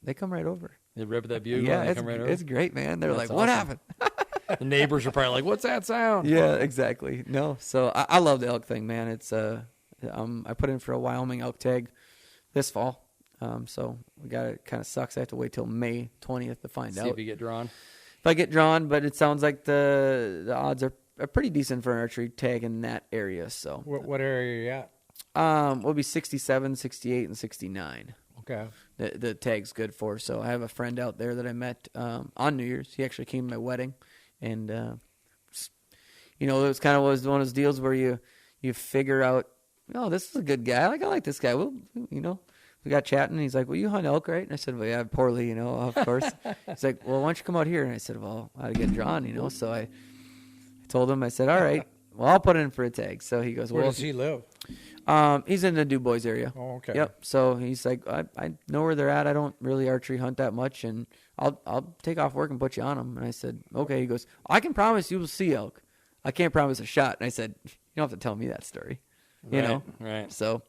they come right over. They rip that bugle. Yeah, and they come right over. It's great, man. They're That's like, what awesome. happened? The neighbors are probably like, "What's that sound?" Yeah, exactly. No, so I love the elk thing, man. It's I put in for a Wyoming elk tag this fall. So we got it. Kind of sucks. I have to wait till May 20th to find out. See if you get drawn. If I get drawn, but it sounds like the odds are pretty decent for an archery tag in that area. So what area are you at? We'll be 67, 68, and 69. Okay. The tag's good for. So I have a friend out there that I met on New Year's. He actually came to my wedding, and it was kind of one of those deals where you figure out, oh, this is a good guy. I like this guy. Well, we got chatting, and he's like, well, you hunt elk, right? And I said, well, yeah, poorly, of course. He's like, well, why don't you come out here? And I said, well, I get drawn, So I told him, I said, all right, well, I'll put in for a tag. So he goes, Where well, does he live? He's in the Du Bois area. Oh, okay. Yep. So he's like, I know where they're at. I don't really archery hunt that much, and I'll take off work and put you on them. And I said, okay. He goes, I can promise you will see elk. I can't promise a shot. And I said, you don't have to tell me that story, Right. So,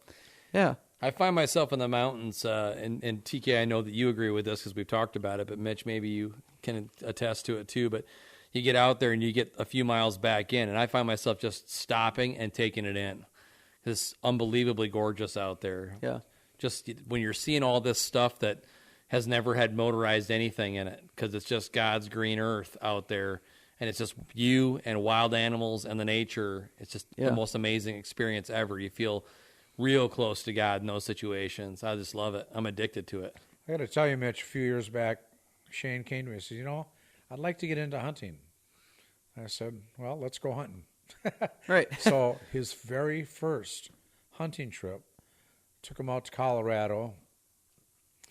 yeah. I find myself in the mountains, and TK, I know that you agree with this because we've talked about it, but Mitch, maybe you can attest to it too. But you get out there and you get a few miles back in, and I find myself just stopping and taking it in. It's unbelievably gorgeous out there. Yeah. Just when you're seeing all this stuff that has never had motorized anything in it, because it's just God's green earth out there, and it's just you and wild animals and the nature. It's just the most amazing experience ever. You feel real close to God in those situations. I just love it. I'm addicted to it. I got to tell you, Mitch, a few years back, Shane came to me and said, I'd like to get into hunting. I said, well, let's go hunting. Right. So his very first hunting trip took him out to Colorado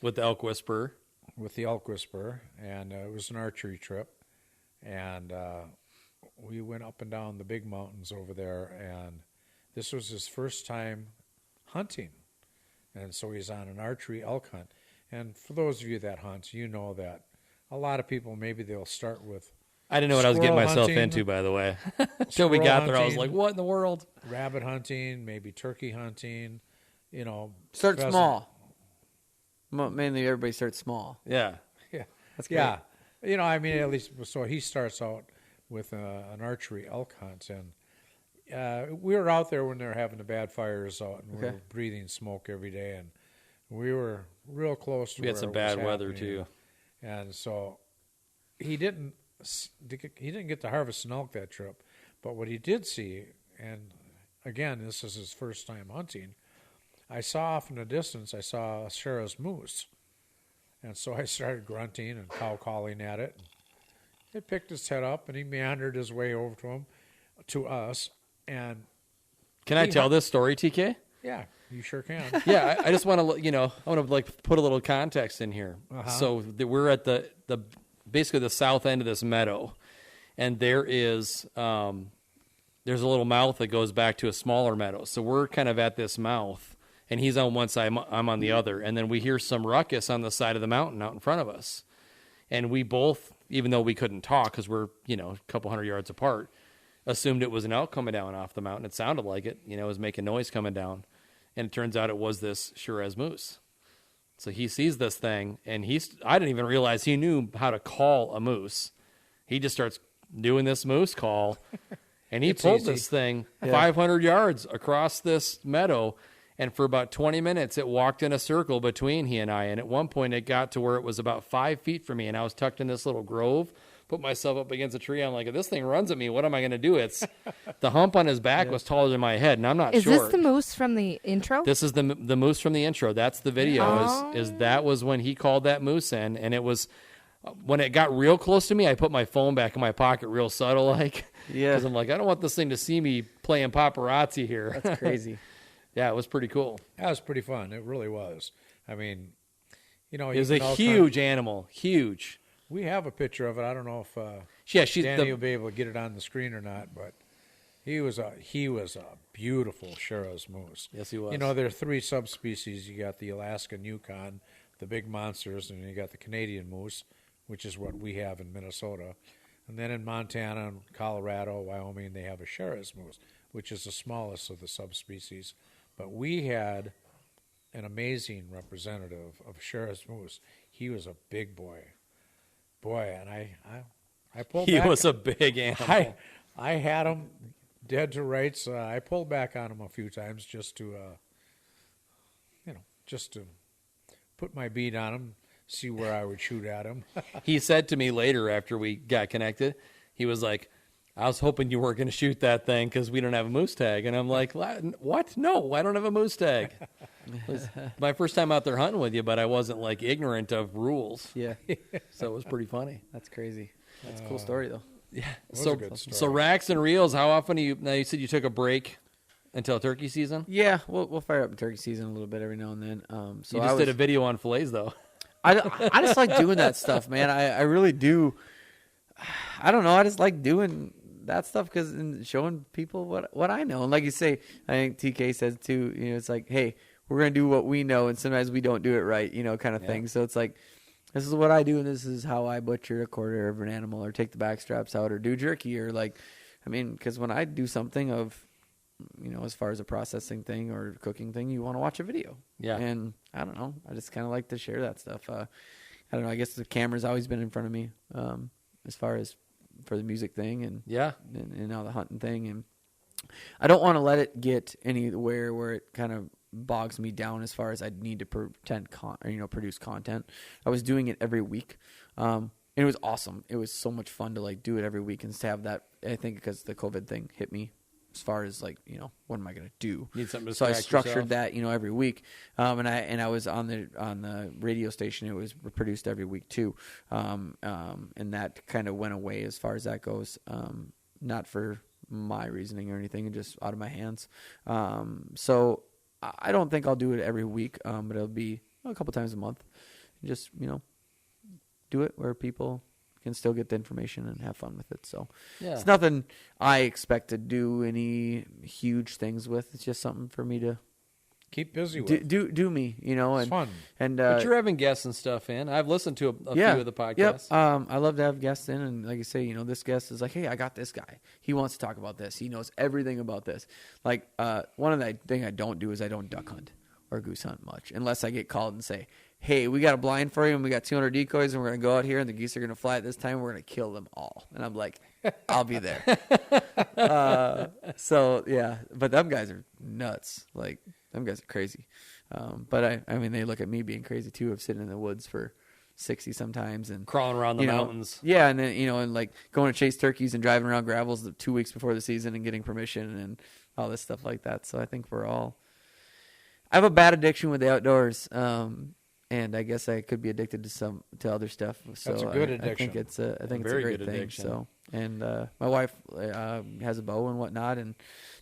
With the elk whisperer. with the elk whisperer, and it was an archery trip. And we went up and down the big mountains over there, and this was his first time hunting. And so he's on an archery elk hunt. And for those of you that hunt, you know that a lot of people, maybe they'll start with I didn't know what I was getting squirrel myself hunting, into, by the way. Until we squirrel got there, I was hunting, like, what in the world? rabbit hunting, maybe turkey hunting, Start pheasant. small. Mainly everybody starts small. Yeah. Yeah. That's great. Yeah. At least, so he starts out with an archery elk hunt. And we were out there when they were having the bad fires out, and we were breathing smoke every day. And we were real close to We had where some it was bad weather, happening. too. And so he didn't get to harvest an elk that trip. But what he did see, and again, this is his first time hunting, I saw off in the distance, I saw a Sheriff's moose. And so I started grunting and cow-calling at it. It picked its head up, and he meandered his way over to us. And Can I tell this story, TK? yeah, you sure can. Yeah, I just want to, I want to put a little context in here. So we're at the basically the south end of this meadow, and there's a little mouth that goes back to a smaller meadow. So we're kind of at this mouth, and he's on one side, I'm on the other, and then we hear some ruckus on the side of the mountain out in front of us, and we both, even though we couldn't talk because we're a couple hundred yards apart, assumed it was an elk coming down off the mountain. It sounded like it, it was making noise coming down. And it turns out it was this Shiraz moose. So he sees this thing, and I didn't even realize he knew how to call a moose. He just starts doing this moose call, and he pulled this thing 500 yards across this meadow, and for about 20 minutes it walked in a circle between he and I. And at one point it got to where it was about 5 feet from me, and I was tucked in this little grove, put myself up against a tree. I'm like, if this thing runs at me, what am I going to do? It's the hump on his back was taller than my head, and I'm not Is short. this the moose from the intro? This is the moose from the intro. That's the video. Is that was when he called that moose in, and it was when it got real close to me. I put my phone back in my pocket, real subtle, because I'm like, I don't want this thing to see me playing paparazzi here. That's crazy. Yeah, it was pretty cool. That was pretty fun. It really was. I mean, It was a huge animal, huge. We have a picture of it. I don't know if She's Danny will be able to get it on the screen or not, but he was a beautiful Shiraz moose. Yes, he was. There are 3 subspecies. You got the Alaskan Yukon, the big monsters, and you got the Canadian moose, which is what we have in Minnesota. And then in Montana and Colorado, Wyoming, they have a Shiraz moose, which is the smallest of the subspecies. But we had an amazing representative of Shiraz moose. He was a big boy. And I pulled back. He was a big animal. I had him dead to rights. I pulled back on him a few times just to put my bead on him, see where I would shoot at him. He said to me later after we got connected, he was like, I was hoping you weren't going to shoot that thing because we don't have a moose tag. And I'm like, what? No, I don't have a moose tag. It was my first time out there hunting with you, but I wasn't ignorant of rules. Yeah. So it was pretty funny. That's crazy. That's a cool story, though. Yeah. was a good story. So racks and reels, how often do now you said you took a break until turkey season? Yeah, we'll fire up the turkey season a little bit every now and then. So You just did a video on fillets, though. I just like doing that stuff, man. I really do. I don't know. I just like doing that stuff because showing people what I know. And like you say, I think TK says too, it's like, hey, we're going to do what we know. And sometimes we don't do it right, kind of thing. So it's like, this is what I do. And this is how I butcher a quarter of an animal or take the backstraps out or do jerky or because when I do something of as far as a processing thing or cooking thing, you want to watch a video. Yeah. And I don't know. I just kind of like to share that stuff. I don't know. I guess the camera's always been in front of me as far as for the music thing and now the hunting thing. And I don't want to let it get anywhere where it kind of bogs me down as far as I need to produce content. I was doing it every week. And it was awesome. It was so much fun to like do it every week and to have that. I think because the COVID thing hit me as far as like, what am I going to do? Need something to so I structured yourself. that, every week. And I was on the radio station. It was produced every week too. And that kind of went away as far as that goes. Not for my reasoning or anything, just out of my hands. So I don't think I'll do it every week. But it'll be a couple times a month. Just, do it where people can still get the information and have fun with it. So it's nothing I expect to do any huge things with. It's just something for me to keep busy with. Do me, and it's fun. And but you're having guests and stuff in. I've listened to a few of the podcasts. Yep. I love to have guests in, and like I say, this guest is like, hey, I got this guy. He wants to talk about this. He knows everything about this. Like one of the thing I don't do is I don't duck hunt or goose hunt much unless I get called and say, hey, we got a blind for you, and we got 200 decoys, and we're going to go out here, and the geese are going to fly at this time. We're going to kill them all. And I'm like, I'll be there. So, yeah. But them guys are nuts. Like, them guys are crazy. But, I mean, they look at me being crazy, too, of sitting in the woods for 60 sometimes. And crawling around the mountains. Yeah, and then, and, like, going to chase turkeys and driving around gravels 2 weeks before the season and getting permission and all this stuff like that. So I think I have a bad addiction with the outdoors. And I guess I could be addicted to other stuff. So that's a good addiction. I think it's a great thing. Addiction. So, and my wife has a bow and whatnot and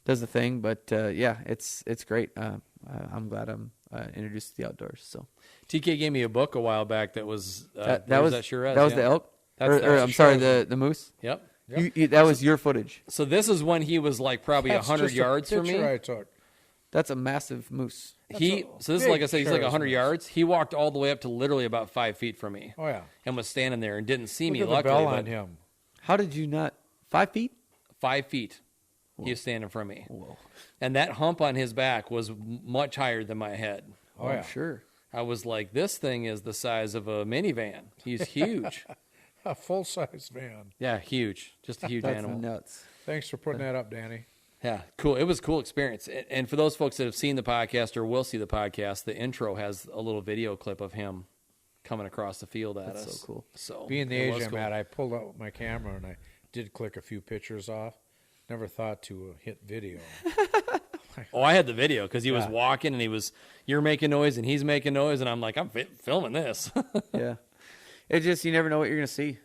does the thing. But it's great. I'm glad I'm introduced to the outdoors. So TK gave me a book a while back that was that was the elk. I'm sorry, the moose. Yep. That was your footage. So this is when he was like probably 100 yards from me. I took. That's a massive moose. So this is like I said, he's like 100 yards. He walked all the way up to literally about 5 feet from me. Oh yeah, and was standing there and didn't see me. Look at the Luckily, bell on him. How did you not 5 feet? 5 feet. Whoa. He was standing from me. Whoa! And that hump on his back was much higher than my head. Oh yeah, sure. I was like, this thing is the size of a minivan. He's huge. A full-size van. Yeah, huge. Just a huge That's animal. nuts. Thanks for putting that up, Danny. Yeah, cool. It was a cool experience. And for those folks that have seen the podcast or will see the podcast, the intro has a little video clip of him coming across the field at us. That's so cool. So Being the it age was I'm cool. at, I pulled out my camera and I did click a few pictures off. Never thought to hit video. Oh, I had the video because he was Yeah. walking and you're making noise and he's making noise. And I'm like, I'm filming this. Yeah. It just, you never know what you're going to see.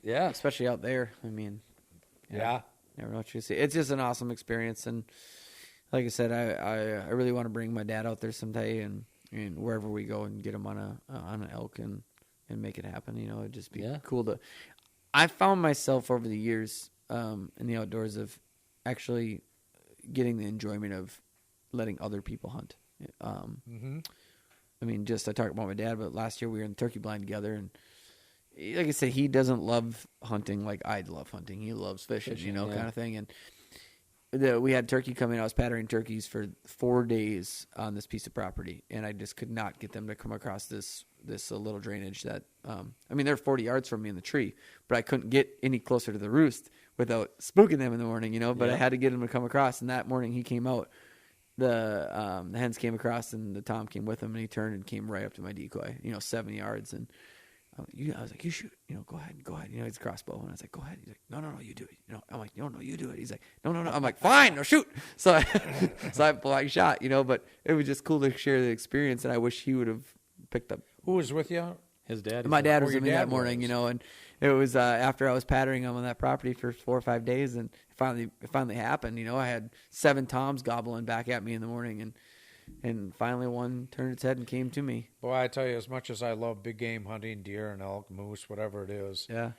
Yeah. Especially out there. I mean, Yeah. never know what you see. It's just an awesome experience. And like I said, I really want to bring my dad out there someday and wherever we go and get him on an elk and make it happen. It'd just be cool to, I found myself over the years, in the outdoors of actually getting the enjoyment of letting other people hunt. I mean, I talked about my dad, but last year we were in the turkey blind together, and like I said, he doesn't love hunting like I love hunting. He loves fishing, kind of thing. And we had turkey come in. I was patterning turkeys for 4 days on this piece of property, and I just could not get them to come across this little drainage that, I mean, they're 40 yards from me in the tree, but I couldn't get any closer to the roost without spooking them in the morning, but I had to get them to come across. And that morning he came out, the hens came across and the tom came with him, and he turned and came right up to my decoy, 7 yards. And I was like, you shoot, go ahead. He's a crossbow. And I was like, go ahead. He's like, no, you do it. I'm like, no, you do it. He's like, no. I'm like, fine, no, shoot. So I blind shot, but it was just cool to share the experience. And I wish he would have picked up. Who was with you? His dad. My dad was your with me that dad morning, was. and it was after I was patterning him on that property for 4 or 5 days, and it finally happened. I had 7 toms gobbling back at me in the morning, and finally one turned its head and came to me. Boy, I tell you, as much as I love big game hunting, deer and elk, moose, whatever it is, Yeah,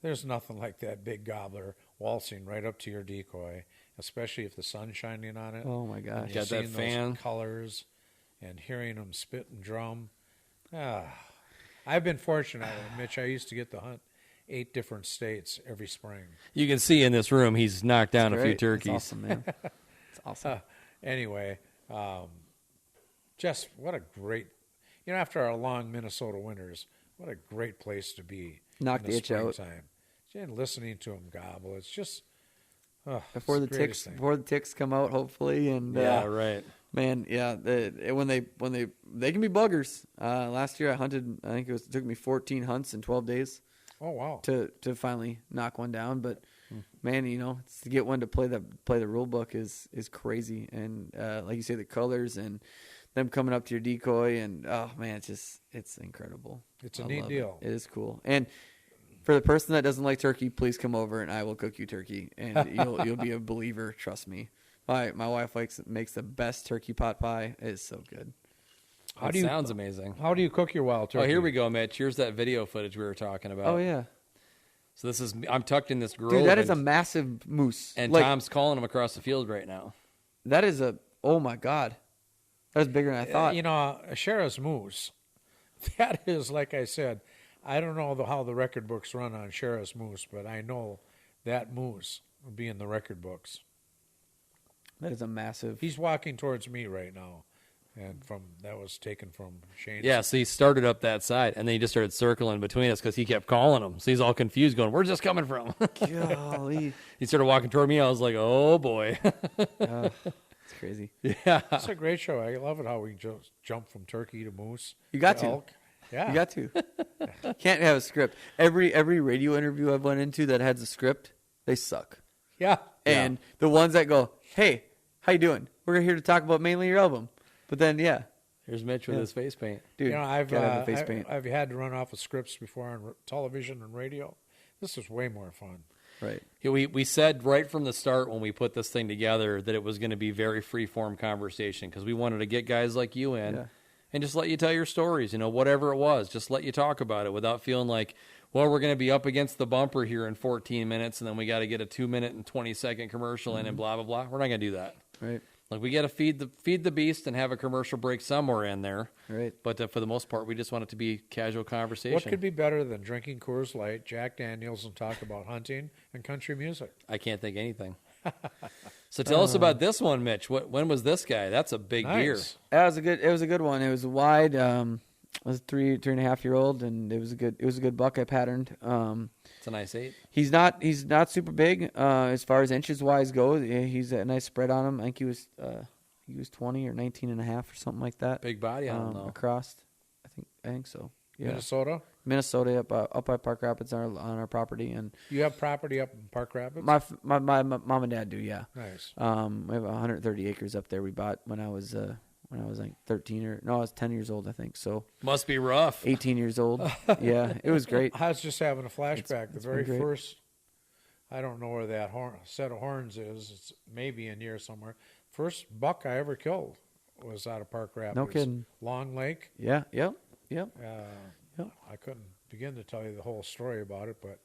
there's nothing like that big gobbler waltzing right up to your decoy, especially if the sun's shining on it. oh my gosh, And Got that seeing fan. those colors and hearing them spit and drum. I've been fortunate, Mitch. I used to get to hunt 8 different states every spring. You can see in this room, he's knocked down a few Great. That's turkeys. awesome, man. Awesome. Anyway, just what a great, after our long Minnesota winters, what a great place to be. Knock in the itch out. springtime. And listening to them gobble, it's just Before it's the greatest ticks, thing. before the ticks come out, hopefully, and Yeah, right. man, yeah, when they can be buggers. Last year I hunted. I think it took me 14 hunts in 12 days Oh wow! to finally knock one down. But man, to get one to play the rule book is crazy. And like you say, the colors and them coming up to your decoy, and oh man, it's incredible. It's a I neat love deal. It is cool. And for the person that doesn't like turkey, please come over and I will cook you turkey, and you'll be a believer. Trust me. My wife makes the best turkey pot pie. It is so good. Sounds amazing. How do you cook your wild turkey? Oh, here we go, Mitch. Here's that video footage we were talking about. Oh yeah, So I'm tucked in this grove. dude, that is a and, massive moose. and Like, Tom's calling him across the field right now. that is oh my god, that's bigger than I thought. A Sheriff's moose. That is, like I said, I don't know how the record books run on Sheriff's moose, but I know that moose will be in the record books. That is a massive. He's walking towards me right now, and that was taken from Shane's. Yeah, so he started up that side, and then he just started circling between us because he kept calling him. So he's all confused, going, "Where's this coming from?" Golly, He started walking toward me. I was like, "Oh boy." it's crazy. Yeah. It's a great show. I love it how we just jump from turkey to moose. You got to. elk. Yeah. You got to. Can't have a script. Every radio interview I've went into that has a script, they suck. Yeah. And the ones that go, "Hey, how you doing? We're here to talk about mainly your album." But then, yeah, Here's Mitch with his face paint. dude, I've gotta have the face paint. I've had to run off of scripts before on television and radio. This is way more fun. Right. Yeah, we said right from the start when we put this thing together that it was going to be very free-form conversation because we wanted to get guys like you in Yeah. and just let you tell your stories, whatever it was. Just let you talk about it without feeling like, well, we're going to be up against the bumper here in 14 minutes and then we got to get a 2-minute and 20-second commercial in and blah, blah, blah. We're not going to do that. Right. Like we got to feed the beast and have a commercial break somewhere in there. Right. But for the most part, we just want it to be casual conversation. What could be better than drinking Coors Light, Jack Daniels, and talk about hunting and country music? I can't think anything. So tell us about this one, Mitch. When was this guy? That's a big deer. Nice. It was a good one. It was wide. It was a 3.5-year-old, and it was a good buck I patterned. It's a nice 8. He's not super big as far as inches wise goes. He's a nice spread on him. I think he was 20 or 19 and a half or something like that. Big body, I don't know. Across. I think so. Yeah. Minnesota? up by Park Rapids on our property, and You have property up in Park Rapids? my mom and dad do. Yeah. Nice. We have 130 acres up there. We bought when I was like 13 I was 10 years old, I think. So Must be rough. 18 years old. Yeah, it was great. I was just having a flashback. It's The very been great. first, I don't know where that set of horns is. It's maybe in here somewhere. First buck I ever killed was out of Park Rapids. kidding. Long Lake. Yeah. Yep. Yep. I couldn't begin to tell you the whole story about it, but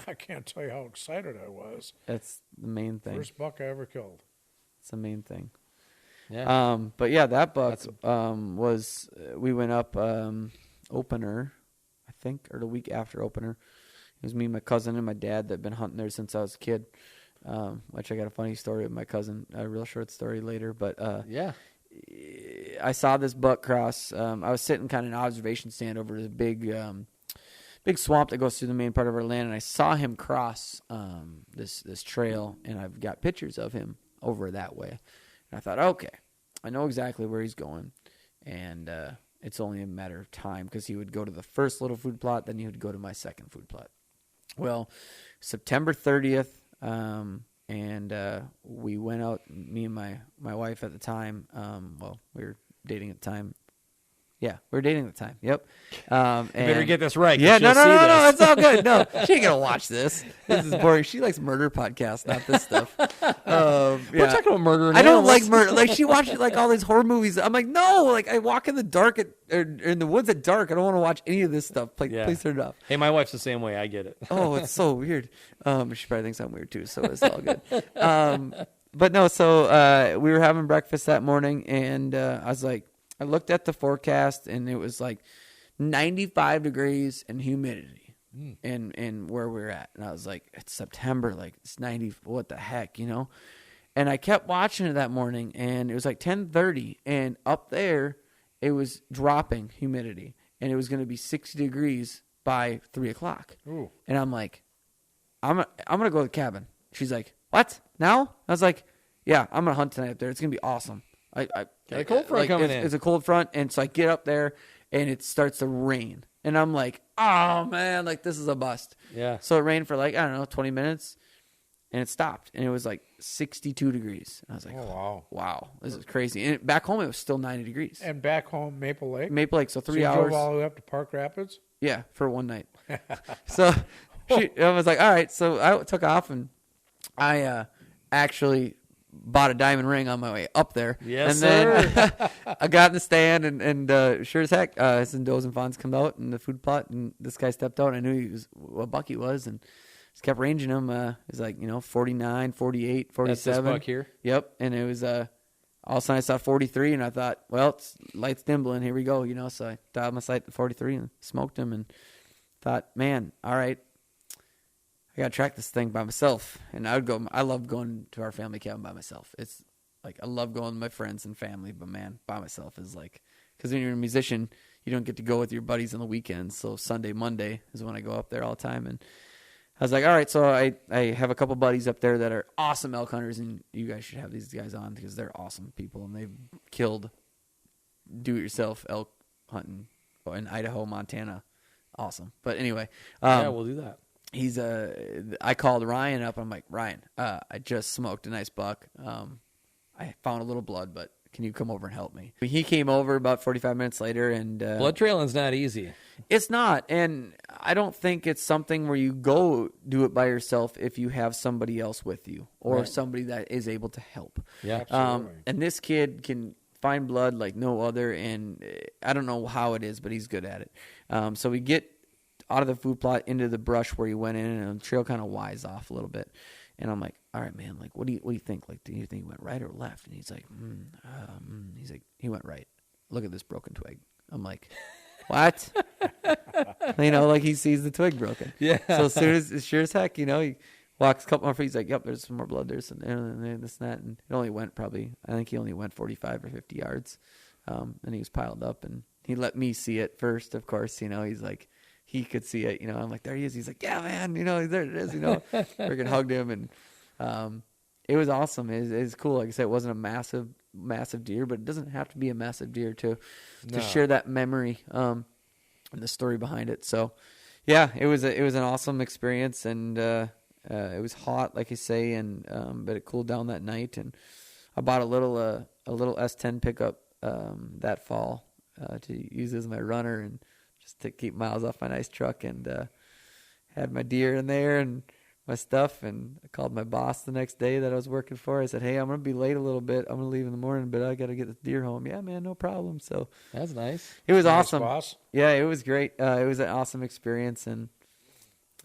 I can't tell you how excited I was. That's the main thing. First buck I ever killed. It's the main thing. Yeah. But yeah, that buck was we went up opener, I think, or the week after opener. It was me, my cousin, and my dad that had been hunting there since I was a kid. Which I got a funny story with my cousin, a real short story later. But Yeah. I saw this buck cross. I was sitting kind of in an observation stand over the big swamp that goes through the main part of our land, and I saw him cross this trail, and I've got pictures of him over that way. And I thought, okay, I know exactly where he's going, and it's only a matter of time because he would go to the first little food plot, then he would go to my second food plot. Well, September 30th, and we went out, me and my wife at the time. We were dating at the time. Yeah, we were dating at the time. Yep. You better get this right. 'Cause Yeah, she'll no, see this. it's all good. No, she ain't gonna watch this. This is boring. She likes murder podcasts, not this stuff. We're talking about murder. And I don't animals. like murder. Like she watches like all these horror movies. I'm like, no. Like I walk in the dark in the woods at dark. I don't want to watch any of this stuff. Like, Yeah. please turn it off. Hey, my wife's the same way. I get it. Oh, it's so weird. She probably thinks I'm weird too, so it's all good. But no, so we were having breakfast that morning, and I was like, I looked at the forecast, and it was like 95 degrees and humidity, and where we're at, and I was like, it's September, like it's 90. What the heck, And I kept watching it that morning, and it was like 10:30, and up there it was dropping humidity, and it was going to be 60 degrees by 3 o'clock. Ooh. And I'm like, I'm gonna go to the cabin. She's like, what? Now? I was like, yeah, I'm gonna hunt tonight up there. It's gonna be awesome. Got a cold front coming in. It's a cold front, and so I get up there, and it starts to rain, and I'm like, oh man, like this is a bust. Yeah. So it rained for like, I don't know, 20 minutes, and it stopped, and it was like 62 degrees. And I was like, Oh, wow. wow, this is crazy. And back home, it was still 90 degrees. And back home, Maple Lake? Maple Lake, so So 3 you hours. drove all the way up to Park Rapids? Yeah, for one night. So I was like, all right. So I took off, and I actually bought a diamond ring on my way up there. Yes, and then I got in the stand, and sure as heck, some does and fawns come out in the food plot, and this guy stepped out, and I knew he was what buck he was, and just kept ranging him. It was like, 49, 48, 47. That's this buck here? Yep. And it was all of a sudden I saw 43, and I thought, well, it's lights dimbling. Here we go, So I dialed my sight to 43 and smoked him, and thought, man, all right, I got to track this thing by myself. And I love going to our family cabin by myself. It's like, I love going with my friends and family, but man, by myself is like, because when you're a musician, you don't get to go with your buddies on the weekends. So Sunday, Monday is when I go up there all the time. And I was like, all right, so I have a couple buddies up there that are awesome elk hunters, and you guys should have these guys on because they're awesome people, and they've killed do-it-yourself elk hunting in Idaho, Montana. Awesome. But anyway. Yeah, we'll do that. I called Ryan up. I'm like, Ryan, I just smoked a nice buck. I found a little blood, but can you come over and help me? He came over about 45 minutes later, and Blood trailing's not easy. it's not. And I don't think it's something where you go do it by yourself if you have somebody else with you or Right. somebody that is able to help. Yeah. Absolutely. And this kid can find blood like no other, and I don't know how it is, but he's good at it. So we get out of the food plot into the brush where he went in, and the trail kind of wise off a little bit. And I'm like, all right, man, like, what do you think? Like, do you think he went right or left? And he's like, he went right. Look at this broken twig. I'm like, what? Like he sees the twig broken. Yeah. So sure as heck, he walks a couple more feet. He's like, yep, there's some more blood. There's some, and this and that. And it only went I think he only went 45 or 50 yards. And he was piled up, and he let me see it first, of course. He's like, he could see it, I'm like, there he is. He's like, yeah, man, there it is, freaking hugged him. And it was awesome. It was cool. Like I said, it wasn't a massive deer, but it doesn't have to be a massive deer to share that memory and the story behind it. So, yeah, it was an awesome experience, and it was hot, like you say, and but it cooled down that night. And I bought a little S10 pickup that fall to use as my runner, and just to keep miles off my nice truck, and had my deer in there and my stuff. And I called my boss the next day that I was working for. I said, hey, I'm going to be late a little bit. I'm going to leave in the morning, but I got to get the deer home. Yeah, man, no problem. So That's nice. it was Nice, awesome. boss. Yeah, it was great. It was an awesome experience. And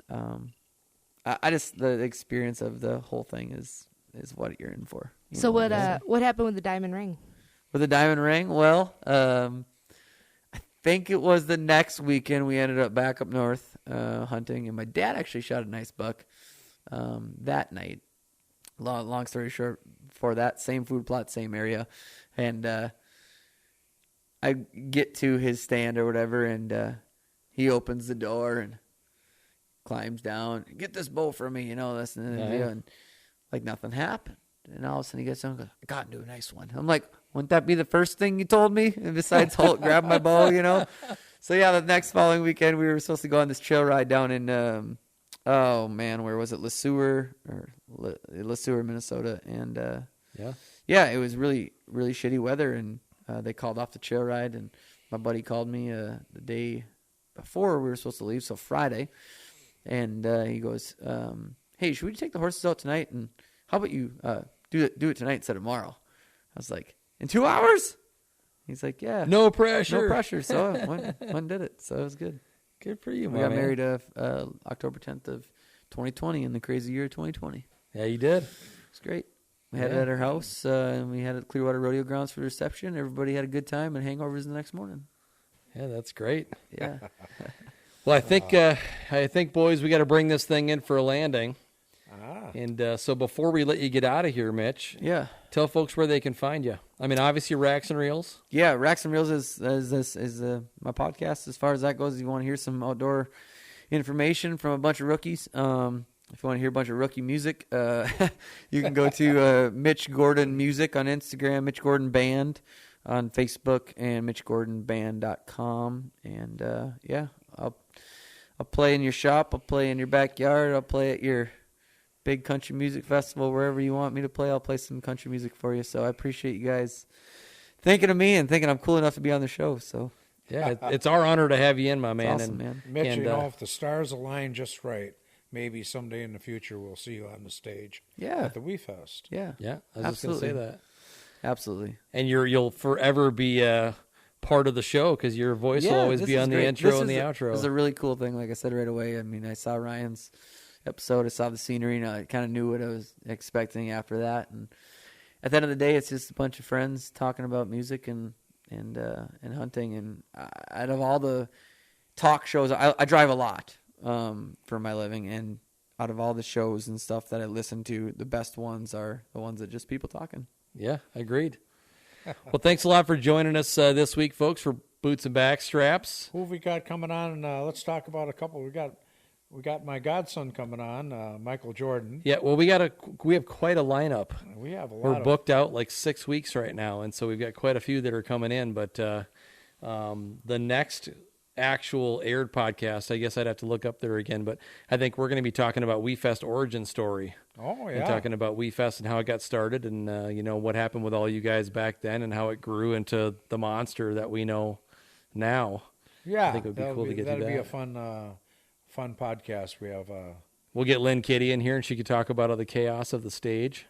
I just, the experience of the whole thing is what you're in for. So what happened with the diamond ring? With the diamond ring? Well, I think it was the next weekend we ended up back up north hunting, and my dad actually shot a nice buck that night. Long story short, for that same food plot, same area, and I get to his stand or whatever, and he opens the door and climbs down. Get this bow for me, that's the deal, and like nothing happened. And all of a sudden he gets down and goes, I got into a nice one. I'm like, wouldn't that be the first thing you told me? And besides grab my bow, So yeah, the next following weekend we were supposed to go on this trail ride down in, where was it? LeSueur, Minnesota. And it was really, really shitty weather, and they called off the trail ride, and my buddy called me the day before we were supposed to leave, so Friday. And he goes, hey, should we take the horses out tonight? And how about you do it tonight instead of tomorrow? I was like, in 2 hours? He's like, yeah. No pressure. No pressure. So I went and did it. So it was good. Good for you, We man. got married October 10th of 2020 in the crazy year 2020. Yeah, you did. It's great. We had it at our house, and we had it at Clearwater Rodeo Grounds for the reception. Everybody had a good time and hangovers the next morning. Yeah, that's great. Yeah. Well, I think, boys, we got to bring this thing in for a landing. And so before we let you get out of here, Mitch, Yeah. tell folks where they can find you. I mean, obviously Racks and Reels. Yeah, Racks and Reels is my podcast. As far as that goes, if you want to hear some outdoor information from a bunch of rookies, if you want to hear a bunch of rookie music, you can go to Mitch Gordon Music on Instagram, Mitch Gordon Band on Facebook, and MitchGordonBand.com. And yeah, I'll play in your shop. I'll play in your backyard. I'll play at your big country music festival, wherever you want me to play. I'll play some country music for you. So I appreciate you guys thinking of me and thinking I'm cool enough to be on the show. So Yeah, it's our honor to have you in, my man. it's awesome, man. Mitch, And, you know, if the stars align just right, maybe someday in the future we'll see you on the stage Yeah. at the Wee Fest. Yeah. Yeah, I was just going to say Absolutely. that. Absolutely. And you'll forever be part of the show because your voice will always this be is on the great. intro This and the is outro. It was a really cool thing, like I said right away. I mean, I saw Ryan's episode, I saw the scenery, and I kind of knew what I was expecting after that. And at the end of the day, it's just a bunch of friends talking about music and hunting. And out of all the talk shows, I drive a lot for my living, and out of all the shows and stuff that I listen to, the best ones are the ones that just people talking. Yeah, agreed. Well, thanks a lot for joining us this week, folks, for Boots and Backstraps. Who have we got coming on? Let's talk about a couple. We got my godson coming on, Michael Jordan. Yeah, well, we have quite a lineup. We have a lot. We're booked out like 6 weeks right now, and so we've got quite a few that are coming in. But the next actual aired podcast, I guess I'd have to look up there again, but I think we're going to be talking about Wee Fest origin story. Oh, yeah. And talking about Wee Fest and how it got started, and what happened with all you guys back then, and how it grew into the monster that we know now. Yeah, I think it would be cool to get to that'd be that. a fun podcast. We have We'll get Lynn Kitty in here, and she could talk about all the chaos of the stage.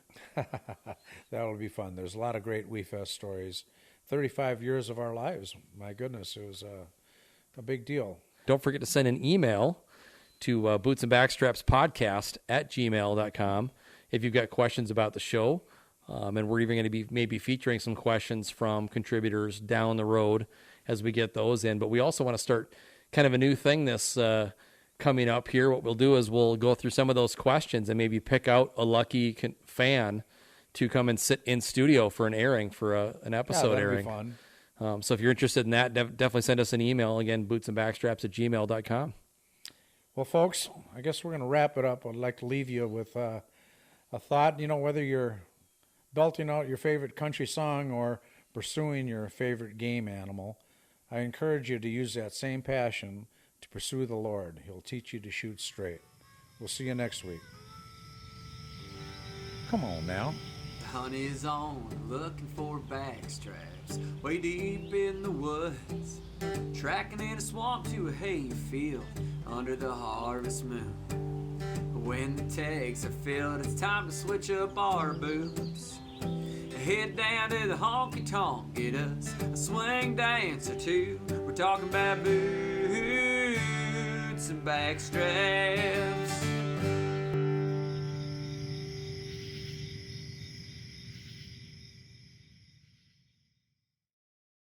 that'll be fun. There's a lot of great Wee Fest stories. 35 years of our lives. My goodness, it was a big deal. Don't forget to send an email to Boots and Backstraps podcast at gmail.com if you've got questions about the show. And we're even going to be maybe featuring some questions from contributors down the road as we get those in. But we also want to start kind of a new thing this coming up here. What we'll do is we'll go through some of those questions and maybe pick out a lucky fan to come and sit in studio for an airing, for an episode that'd airing. be fun. So if you're interested in that, definitely send us an email. Again, bootsandbackstraps at gmail.com. Well, folks, I guess we're going to wrap it up. I'd like to leave you with a thought. Whether you're belting out your favorite country song or pursuing your favorite game animal, I encourage you to use that same passion to pursue the Lord. He'll teach you to shoot straight. We'll see you next week. Come on now. The hunt is on, looking for backstraps, way deep in the woods, tracking in a swamp to a hay field under the harvest moon. When the tags are filled, it's time to switch up our boots. Head down to the honky tonk, get us a swing dance or two. We're talking about boots and backstraps.